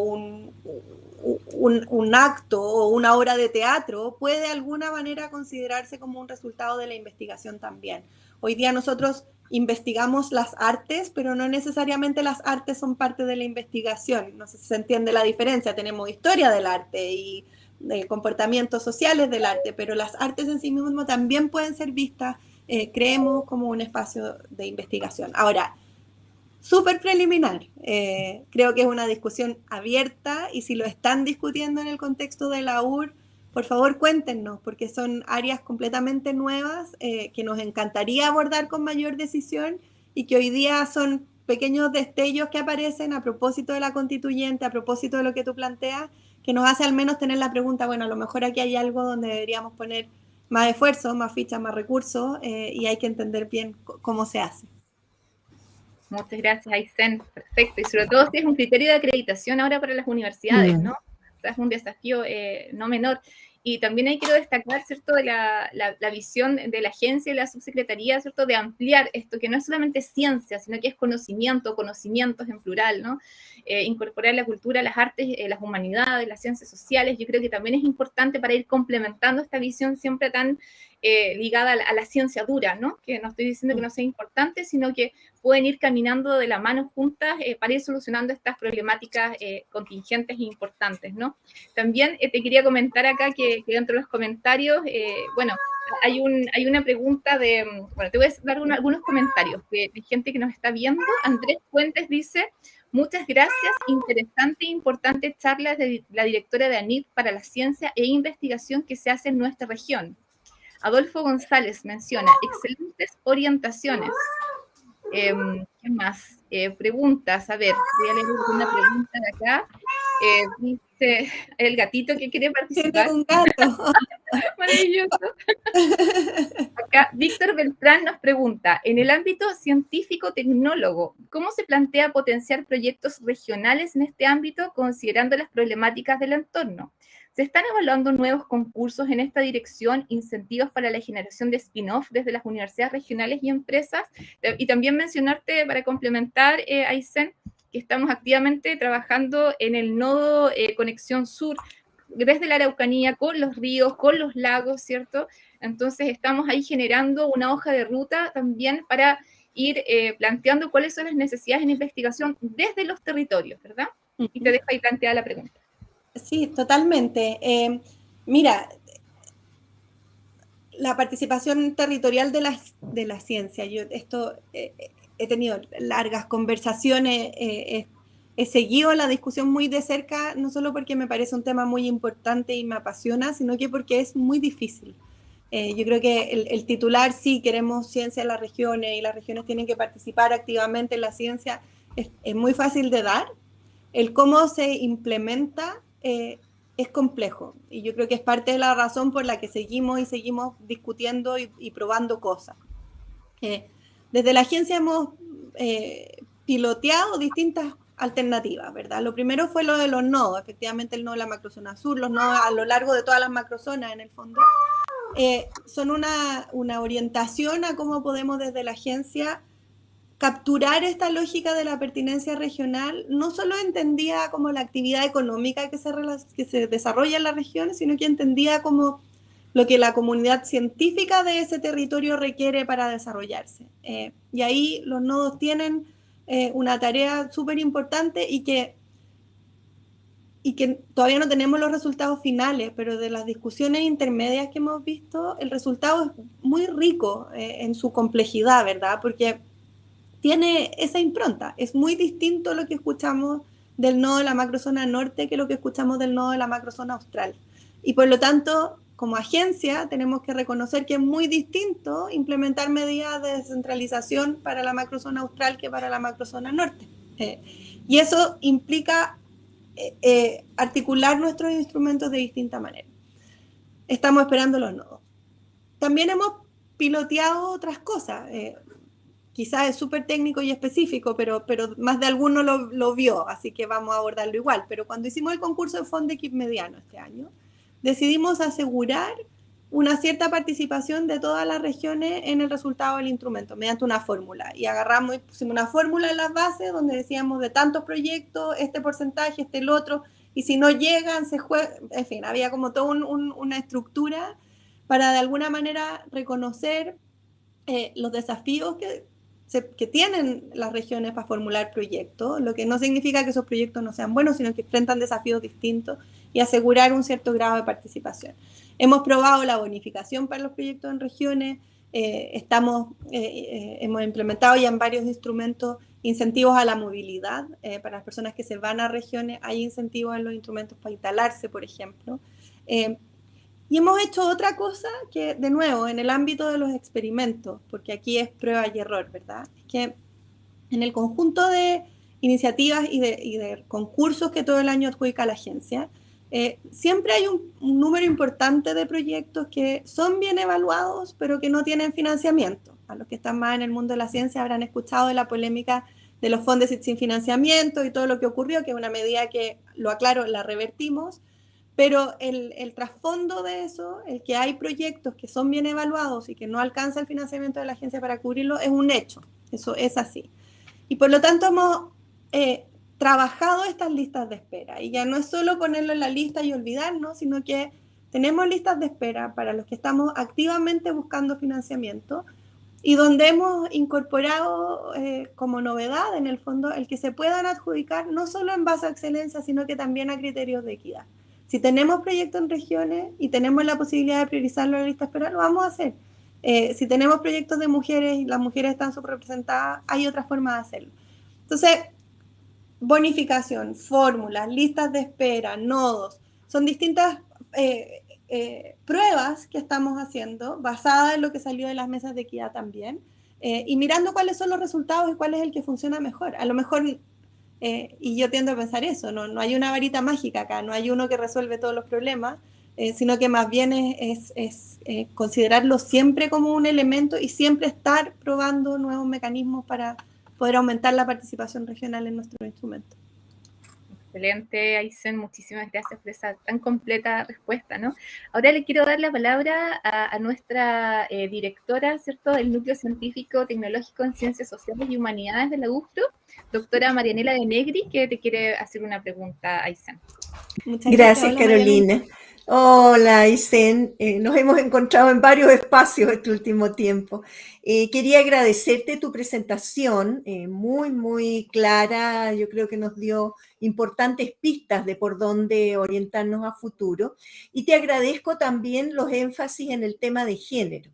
un acto o una obra de teatro puede de alguna manera considerarse como un resultado de la investigación también. Hoy día nosotros investigamos las artes, pero no necesariamente las artes son parte de la investigación. No sé si se entiende la diferencia. Tenemos historia del arte y comportamientos sociales del arte, pero las artes en sí mismas también pueden ser vistas, creemos, como un espacio de investigación. Ahora, súper preliminar. Creo que es una discusión abierta y si lo están discutiendo en el contexto de la UR, por favor cuéntenos, porque son áreas completamente nuevas que nos encantaría abordar con mayor decisión y que hoy día son pequeños destellos que aparecen a propósito de la constituyente, a propósito de lo que tú planteas, que nos hace al menos tener la pregunta, bueno, a lo mejor aquí hay algo donde deberíamos poner más esfuerzo, más fichas, más recursos y hay que entender bien cómo se hace. Muchas gracias, Aysén. Perfecto. Y sobre todo si es un criterio de acreditación ahora para las universidades, ¿no? O sea, es un desafío no menor. Y también ahí quiero destacar, ¿cierto?, la visión de la agencia y la subsecretaría, ¿cierto?, de ampliar esto, que no es solamente ciencia, sino que es conocimiento, conocimientos en plural, ¿no? Incorporar la cultura, las artes, las humanidades, las ciencias sociales, yo creo que también es importante para ir complementando esta visión siempre tan ligada a la ciencia dura, ¿no? Que no estoy diciendo que no sea importante, sino que pueden ir caminando de la mano juntas para ir solucionando estas problemáticas contingentes e importantes, ¿no? También te quería comentar acá que dentro de los comentarios, bueno, hay una pregunta bueno, te voy a dar algunos comentarios de gente que nos está viendo. Andrés Fuentes dice: muchas gracias, interesante e importante charla de la directora de ANIT para la ciencia e investigación que se hace en nuestra región. Adolfo González menciona: excelentes orientaciones. ¿Qué más? Preguntas, a ver, voy a leer una pregunta de acá. Dice el gatito que quiere participar. Tiene un gato. Maravilloso. Acá Víctor Beltrán nos pregunta: en el ámbito científico-tecnólogo, ¿cómo se plantea potenciar proyectos regionales en este ámbito considerando las problemáticas del entorno? ¿Se están evaluando nuevos concursos en esta dirección, incentivos para la generación de spin-off desde las universidades regionales y empresas? Y también mencionarte, para complementar, Aysén, que estamos activamente trabajando en el nodo Conexión Sur, desde la Araucanía, con los ríos, con los lagos, ¿cierto? Entonces estamos ahí generando una hoja de ruta también para ir planteando cuáles son las necesidades en investigación desde los territorios, ¿verdad? Y te dejo ahí planteada la pregunta. Sí, totalmente. Mira, la participación territorial de la ciencia. Yo he tenido largas conversaciones, he seguido la discusión muy de cerca, no solo porque me parece un tema muy importante y me apasiona, sino que porque es muy difícil. Yo creo que el titular, sí, queremos ciencia en las regiones y las regiones tienen que participar activamente en la ciencia, es muy fácil de dar. El cómo se implementa es complejo y yo creo que es parte de la razón por la que seguimos discutiendo y probando cosas. Desde la agencia hemos piloteado distintas alternativas, ¿verdad? Lo primero fue lo de los nodos, efectivamente el nodo de la macrozona sur, los nodos a lo largo de todas las macrozonas en el fondo, son una orientación a cómo podemos desde la agencia capturar esta lógica de la pertinencia regional, no solo entendía como la actividad económica que se desarrolla en la región, sino que entendía como lo que la comunidad científica de ese territorio requiere para desarrollarse. Y ahí los nodos tienen una tarea súper importante y que todavía no tenemos los resultados finales, pero de las discusiones intermedias que hemos visto, el resultado es muy rico en su complejidad, ¿verdad? Porque tiene esa impronta. Es muy distinto lo que escuchamos del nodo de la macrozona norte que lo que escuchamos del nodo de la macrozona austral. Y por lo tanto, como agencia, tenemos que reconocer que es muy distinto implementar medidas de descentralización para la macrozona austral que para la macrozona norte. Y eso implica articular nuestros instrumentos de distinta manera. Estamos esperando los nodos. También hemos piloteado otras cosas. Quizás es súper técnico y específico, pero más de alguno lo vio, así que vamos a abordarlo igual. Pero cuando hicimos el concurso de FONDECIP mediano este año, decidimos asegurar una cierta participación de todas las regiones en el resultado del instrumento, mediante una fórmula. Y agarramos y pusimos una fórmula en las bases donde decíamos de tantos proyectos, este porcentaje, el otro, y si no llegan, se juega, en fin, había como toda una estructura para de alguna manera reconocer los desafíos que tienen las regiones para formular proyectos, lo que no significa que esos proyectos no sean buenos, sino que enfrentan desafíos distintos y asegurar un cierto grado de participación. Hemos probado la bonificación para los proyectos en regiones, hemos implementado ya en varios instrumentos incentivos a la movilidad, para las personas que se van a regiones, hay incentivos en los instrumentos para instalarse, por ejemplo. Y hemos hecho otra cosa que, de nuevo, en el ámbito de los experimentos, porque aquí es prueba y error, ¿verdad? Es que en el conjunto de iniciativas y de concursos que todo el año adjudica la agencia, siempre hay un número importante de proyectos que son bien evaluados, pero que no tienen financiamiento. A los que están más en el mundo de la ciencia habrán escuchado de la polémica de los fondos sin financiamiento y todo lo que ocurrió, que es una medida que, lo aclaro, la revertimos. Pero el trasfondo de eso, el que hay proyectos que son bien evaluados y que no alcanza el financiamiento de la agencia para cubrirlo, es un hecho. Eso es así. Y por lo tanto hemos trabajado estas listas de espera. Y ya no es solo ponerlo en la lista y olvidarnos, sino que tenemos listas de espera para los que estamos activamente buscando financiamiento y donde hemos incorporado como novedad, en el fondo, el que se puedan adjudicar no solo en base a excelencia, sino que también a criterios de equidad. Si tenemos proyectos en regiones y tenemos la posibilidad de priorizarlo en la lista de espera, lo vamos a hacer. Si tenemos proyectos de mujeres y las mujeres están subrepresentadas, hay otra forma de hacerlo. Entonces, bonificación, fórmulas, listas de espera, nodos, son distintas pruebas que estamos haciendo, basadas en lo que salió de las mesas de equidad también, y mirando cuáles son los resultados y cuál es el que funciona mejor. A lo mejor... y yo tiendo a pensar eso, no hay una varita mágica acá, no hay uno que resuelve todos los problemas, sino que más bien es considerarlo siempre como un elemento y siempre estar probando nuevos mecanismos para poder aumentar la participación regional en nuestros instrumentos. Excelente, Aysén, muchísimas gracias por esa tan completa respuesta, ¿no? Ahora le quiero dar la palabra a nuestra directora, ¿cierto?, del Núcleo Científico Tecnológico en Ciencias Sociales y Humanidades de la UFRO, doctora Marianela de Negri, que te quiere hacer una pregunta, Aysén. Gracias, Carolina. Hola, Isen. Nos hemos encontrado en varios espacios este último tiempo. Quería agradecerte tu presentación, muy, muy clara. Yo creo que nos dio importantes pistas de por dónde orientarnos a futuro. Y te agradezco también los énfasis en el tema de género.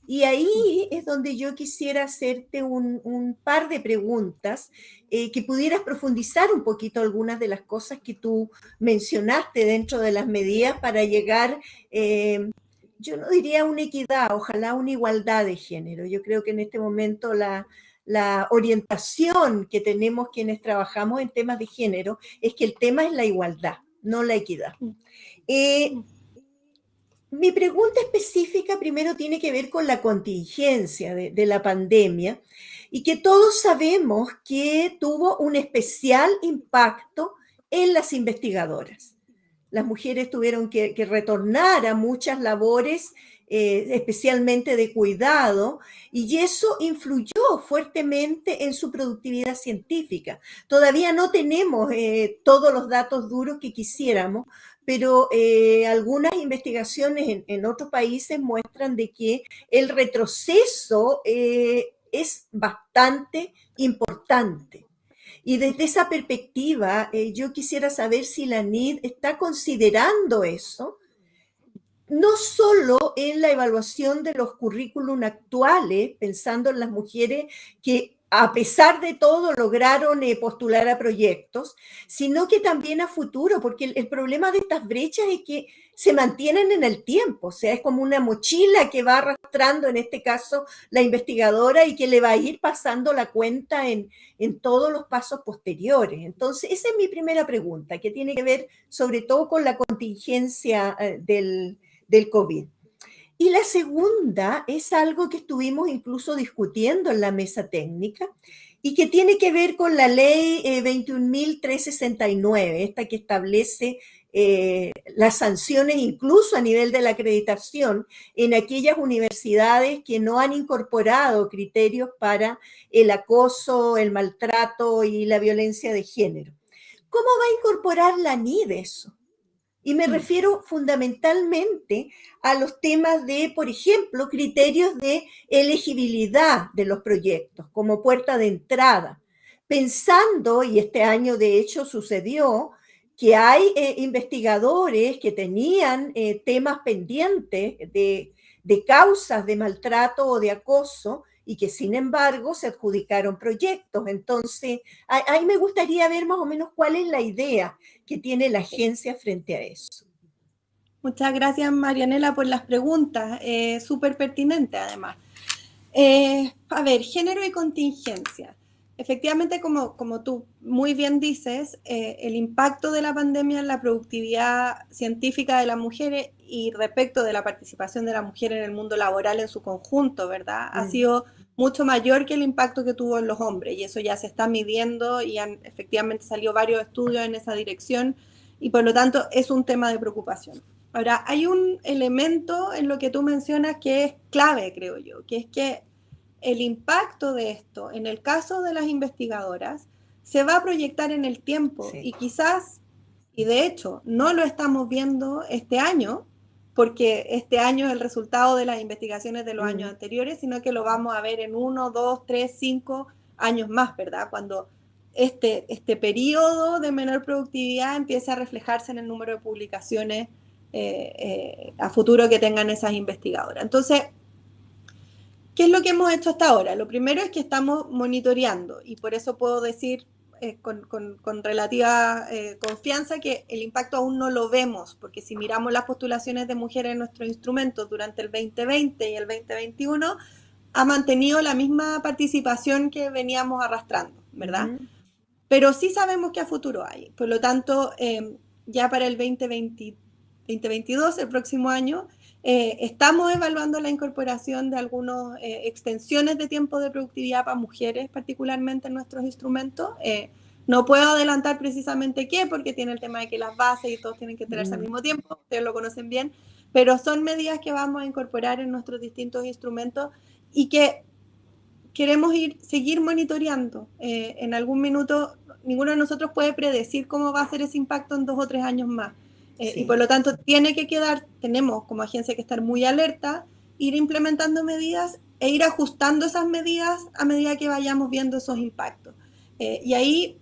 Y ahí es donde yo quisiera hacerte un par de preguntas, que pudieras profundizar un poquito algunas de las cosas que tú mencionaste dentro de las medidas para llegar, yo no diría una equidad, ojalá una igualdad de género. Yo creo que en este momento la orientación que tenemos quienes trabajamos en temas de género es que el tema es la igualdad, no la equidad. Mi pregunta específica primero tiene que ver con la contingencia de la pandemia y que todos sabemos que tuvo un especial impacto en las investigadoras. Las mujeres tuvieron que retornar a muchas labores, especialmente de cuidado, y eso influyó fuertemente en su productividad científica. Todavía no tenemos todos los datos duros que quisiéramos, pero algunas investigaciones en otros países muestran de que el retroceso es bastante importante. Y desde esa perspectiva, yo quisiera saber si la NID está considerando eso, no solo en la evaluación de los currículum actuales, pensando en las mujeres que a pesar de todo lograron postular a proyectos, sino que también a futuro, porque el problema de estas brechas es que se mantienen en el tiempo, o sea, es como una mochila que va arrastrando, en este caso, la investigadora y que le va a ir pasando la cuenta en todos los pasos posteriores. Entonces, esa es mi primera pregunta, que tiene que ver sobre todo con la contingencia del COVID. Y la segunda es algo que estuvimos incluso discutiendo en la mesa técnica y que tiene que ver con la ley 21.369, esta que establece las sanciones incluso a nivel de la acreditación en aquellas universidades que no han incorporado criterios para el acoso, el maltrato y la violencia de género. ¿Cómo va a incorporar la NID eso? Y me refiero fundamentalmente a los temas de, por ejemplo, criterios de elegibilidad de los proyectos como puerta de entrada, pensando, y este año de hecho sucedió, que hay investigadores que tenían temas pendientes de causas de maltrato o de acoso y que sin embargo se adjudicaron proyectos. Entonces, ahí me gustaría ver más o menos cuál es la idea que tiene la agencia frente a eso. Muchas gracias, Marianela, por las preguntas, súper pertinente además. A ver, género y contingencia. Efectivamente, como tú muy bien dices, el impacto de la pandemia en la productividad científica de las mujeres y respecto de la participación de la mujer en el mundo laboral en su conjunto, ¿verdad? Ha sido mucho mayor que el impacto que tuvo en los hombres, y eso ya se está midiendo y efectivamente salió varios estudios en esa dirección, y por lo tanto es un tema de preocupación. Ahora, hay un elemento en lo que tú mencionas que es clave, creo yo, que es que el impacto de esto, en el caso de las investigadoras, se va a proyectar en el tiempo, sí. Y quizás, y de hecho, no lo estamos viendo este año, porque este año es el resultado de las investigaciones de los años anteriores, sino que lo vamos a ver en 1, 2, 3, 5 años más, ¿verdad? Cuando este periodo de menor productividad empiece a reflejarse en el número de publicaciones a futuro que tengan esas investigadoras. Entonces, ¿qué es lo que hemos hecho hasta ahora? Lo primero es que estamos monitoreando, y por eso puedo decir con relativa confianza que el impacto aún no lo vemos, porque si miramos las postulaciones de mujeres en nuestros instrumentos durante el 2020 y el 2021, ha mantenido la misma participación que veníamos arrastrando, ¿verdad? Pero sí sabemos que a futuro hay. Por lo tanto, ya para el 2022, el próximo año, estamos evaluando la incorporación de algunas extensiones de tiempo de productividad para mujeres, particularmente en nuestros instrumentos. No puedo adelantar precisamente qué, porque tiene el tema de que las bases y todos tienen que enterarse al mismo tiempo, ustedes lo conocen bien, pero son medidas que vamos a incorporar en nuestros distintos instrumentos y que queremos seguir monitoreando. En algún minuto, ninguno de nosotros puede predecir cómo va a ser ese impacto en 2 o 3 años más. Y por lo tanto tenemos como agencia que estar muy alerta, ir implementando medidas e ir ajustando esas medidas a medida que vayamos viendo esos impactos. Y ahí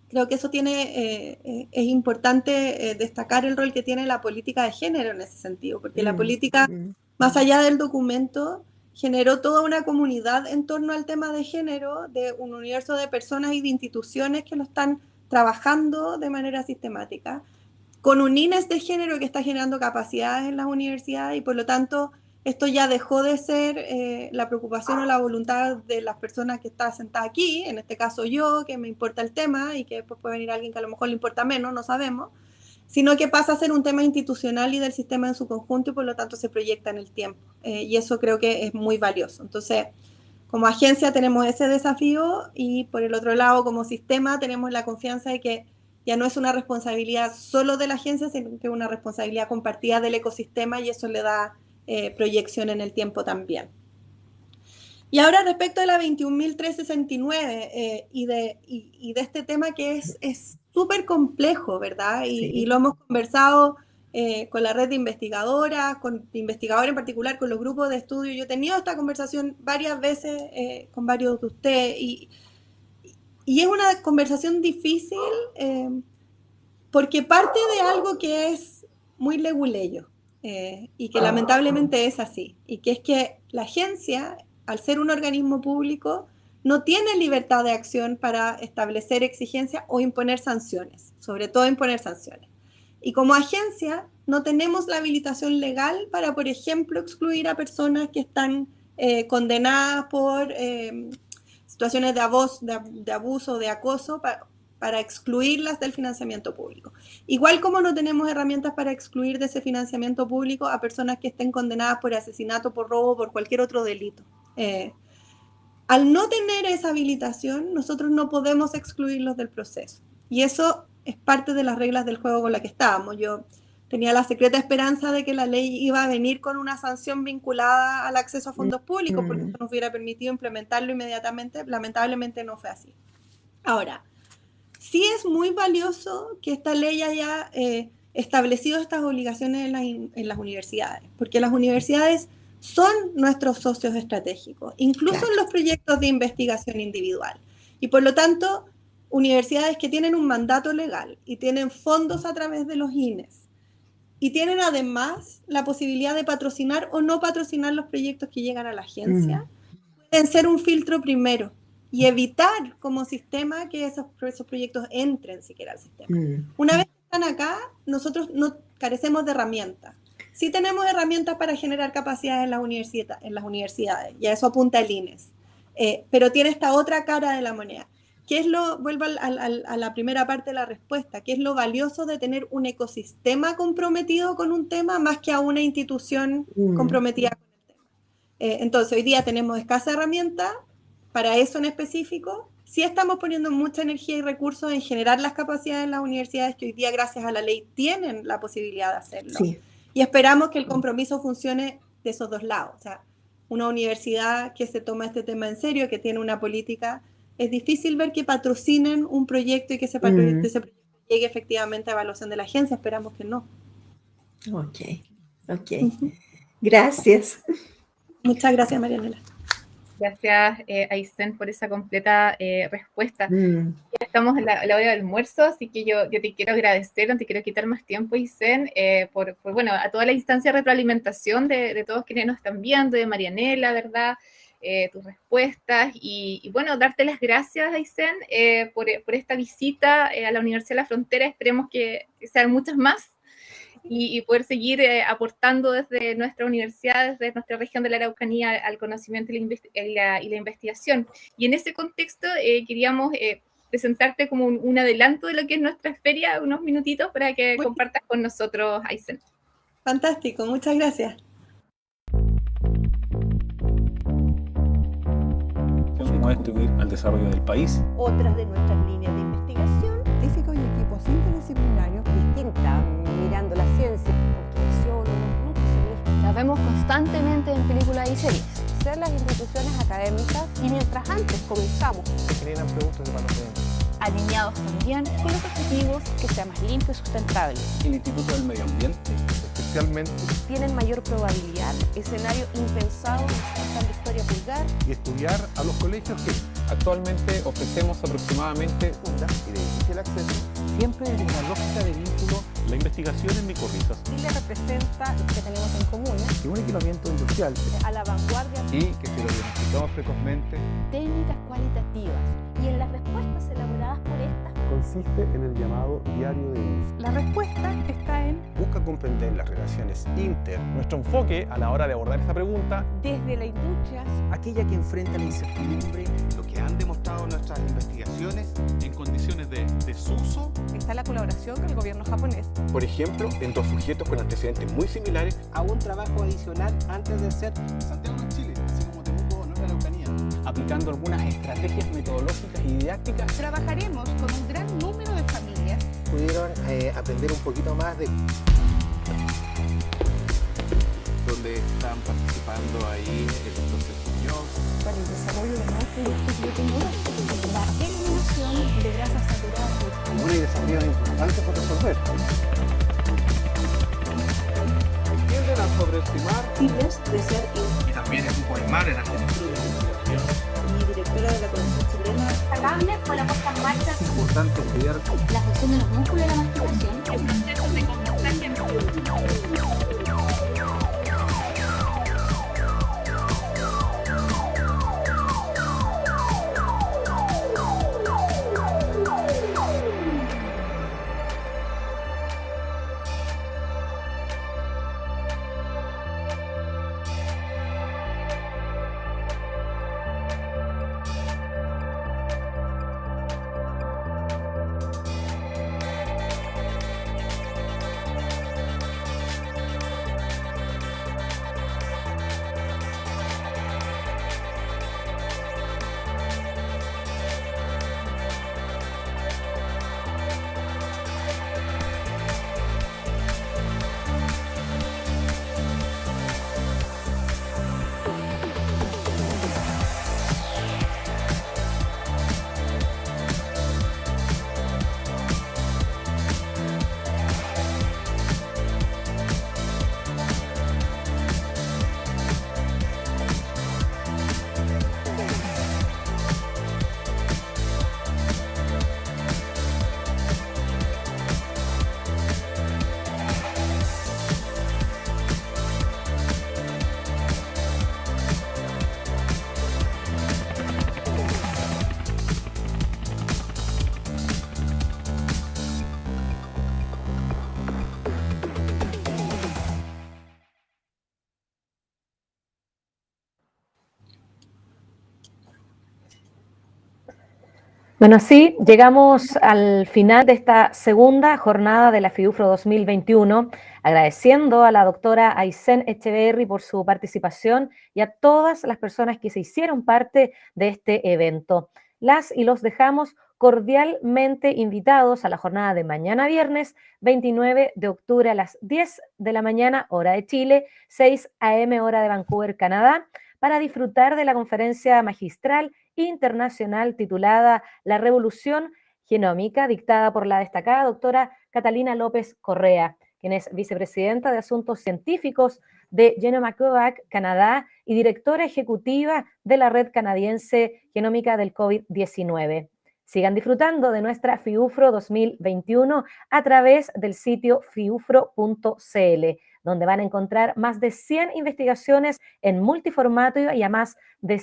creo que eso es importante destacar el rol que tiene la política de género en ese sentido, porque la política, más allá del documento, generó toda una comunidad en torno al tema de género, de un universo de personas y de instituciones que lo están trabajando de manera sistemática, con un INES de género que está generando capacidades en las universidades, y por lo tanto esto ya dejó de ser la preocupación o la voluntad de las personas que están sentadas aquí, en este caso yo, que me importa el tema, y que después puede venir alguien que a lo mejor le importa menos, no sabemos, sino que pasa a ser un tema institucional y del sistema en su conjunto, y por lo tanto se proyecta en el tiempo. Y eso creo que es muy valioso. Entonces, como agencia tenemos ese desafío, y por el otro lado, como sistema, tenemos la confianza de que ya no es una responsabilidad solo de la agencia, sino que es una responsabilidad compartida del ecosistema, y eso le da proyección en el tiempo también. Y ahora respecto de la 21.369 y de este tema que es súper complejo, ¿verdad? Y lo hemos conversado con la red de investigadoras, con investigadores en particular, con los grupos de estudio. Yo he tenido esta conversación varias veces con varios de ustedes, y es una conversación difícil porque parte de algo que es muy leguleyo y que lamentablemente es así, y que es que la agencia, al ser un organismo público, no tiene libertad de acción para establecer exigencias o imponer sanciones, sobre todo imponer sanciones. Y como agencia no tenemos la habilitación legal para, por ejemplo, excluir a personas que están condenadas por situaciones de abuso o de acoso, para excluirlas del financiamiento público. Igual como no tenemos herramientas para excluir de ese financiamiento público a personas que estén condenadas por asesinato, por robo, por cualquier otro delito. Al no tener esa habilitación, nosotros no podemos excluirlos del proceso. Y eso es parte de las reglas del juego con las que estábamos. Yo tenía la secreta esperanza de que la ley iba a venir con una sanción vinculada al acceso a fondos públicos, porque eso nos hubiera permitido implementarlo inmediatamente. Lamentablemente no fue así. Ahora, sí es muy valioso que esta ley haya establecido estas obligaciones en las universidades, porque las universidades son nuestros socios estratégicos, incluso en los proyectos de investigación individual. Y por lo tanto, universidades que tienen un mandato legal y tienen fondos a través de los INES, y tienen además la posibilidad de patrocinar o no patrocinar los proyectos que llegan a la agencia, pueden ser un filtro primero y evitar como sistema que esos proyectos entren siquiera al sistema. Una vez que están acá, nosotros no carecemos de herramientas. Sí tenemos herramientas para generar capacidades en las universidades, y a eso apunta el INES. Pero tiene esta otra cara de la moneda. Vuelvo a la primera parte de la respuesta, ¿qué es lo valioso de tener un ecosistema comprometido con un tema más que a una institución comprometida con el tema? Entonces, hoy día tenemos escasa herramienta para eso en específico. Sí estamos poniendo mucha energía y recursos en generar las capacidades en las universidades que hoy día, gracias a la ley, tienen la posibilidad de hacerlo. Sí. Y esperamos que el compromiso funcione de esos dos lados. O sea, una universidad que se toma este tema en serio, que tiene una política, es difícil ver que patrocinen un proyecto y que ese proyecto llegue efectivamente a evaluación de la agencia. Esperamos que no. Ok. Gracias. Muchas gracias, Marianela. Gracias, Aysén, por esa completa respuesta. Ya estamos en la hora del almuerzo, así que yo te quiero agradecer, no te quiero quitar más tiempo, Aysén, por a toda la instancia de retroalimentación de todos quienes nos están viendo, de Marianela, ¿verdad? Tus respuestas, y darte las gracias, Aysén, por esta visita a la Universidad de la Frontera. Esperemos que sean muchas más, y poder seguir aportando desde nuestra universidad, desde nuestra región de la Araucanía, al conocimiento y la investigación. Y en ese contexto queríamos presentarte como un adelanto de lo que es nuestra feria, unos minutitos para que compartas con nosotros, Aysén. Fantástico, muchas gracias. Contribuir al desarrollo del país. Otras de nuestras líneas de investigación, científicos y equipos interdisciplinarios, distintas, mirando la ciencia, sociólogos, nutricionistas. Las vemos constantemente en películas y series. Ser las instituciones académicas, y mientras antes comenzamos, Se generan productos de valor. alineados también con los objetivos que sea más limpio y sustentable. El Instituto del Medio Ambiente. Especialmente. Tienen mayor probabilidad, escenario impensado en la historia vulgar. Y estudiar a los colegios que Actualmente ofrecemos aproximadamente y de difícil acceso. Siempre desde una lógica de vínculo. La investigación en micorrizas. Chile representa lo que tenemos en común, Y un equipamiento industrial. a la vanguardia. Y que si lo diagnosticamos precozmente. Técnicas cualitativas. Y en las respuestas elaboradas por estas, Consiste en el llamado diario de uso. La respuesta está en Busca comprender las relaciones inter. Nuestro enfoque a la hora de abordar esta pregunta, desde la industria, aquella que enfrenta la incertidumbre, lo que han demostrado nuestras investigaciones en condiciones de desuso. está la colaboración con el gobierno japonés. por ejemplo, en dos sujetos con antecedentes muy similares, a un trabajo adicional antes de ser Santiago no es Chile, así como Temuco no es la Araucanía. Aplicando algunas estrategias metodológicas y didácticas. Trabajaremos con un gran número de familias. pudieron aprender un poquito más de Donde están participando ahí el profesor para el desarrollo de nuevos proyectos biotecnológicos, la eliminación de grasas saturadas. un desafío importante por resolver. tienden a sobreestimar. Y también el grupo del mar en Mi directora de la Comisión Chilena. Destacable fue la puesta en marcha Es importante estudiar la función de los músculos y la masticación. El proceso de compostaje. Bueno, así llegamos al final de esta segunda jornada de la FIUFRO 2021, agradeciendo a la doctora Aysén Echeverry por su participación y a todas las personas que se hicieron parte de este evento. Las y los dejamos cordialmente invitados a la jornada de mañana viernes 29 de octubre a las 10 de la mañana, hora de Chile, 6 a.m. hora de Vancouver, Canadá, para disfrutar de la conferencia magistral internacional titulada La Revolución Genómica, dictada por la destacada doctora Catalina López Correa, quien es vicepresidenta de Asuntos Científicos de Genoma-Covax, Canadá, y directora ejecutiva de la Red Canadiense Genómica del COVID-19. Sigan disfrutando de nuestra FIUFRO 2021 a través del sitio fiufro.cl, donde van a encontrar más de 100 investigaciones en multiformato y a más de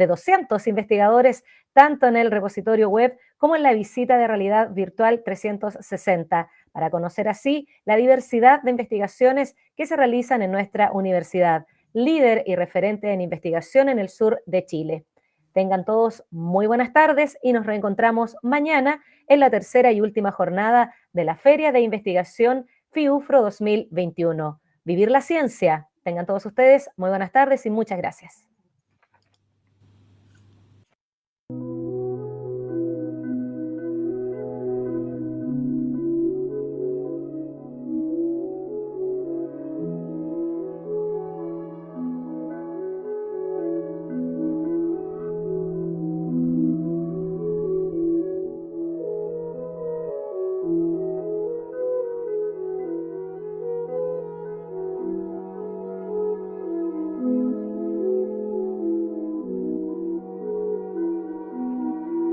200 investigadores, tanto en el repositorio web como en la visita de realidad virtual 360, para conocer así la diversidad de investigaciones que se realizan en nuestra universidad, líder y referente en investigación en el sur de Chile. Tengan todos muy buenas tardes y nos reencontramos mañana en la tercera y última jornada de la Feria de Investigación FIUFRO 2021. Vivir la ciencia. Tengan todos ustedes muy buenas tardes y muchas gracias.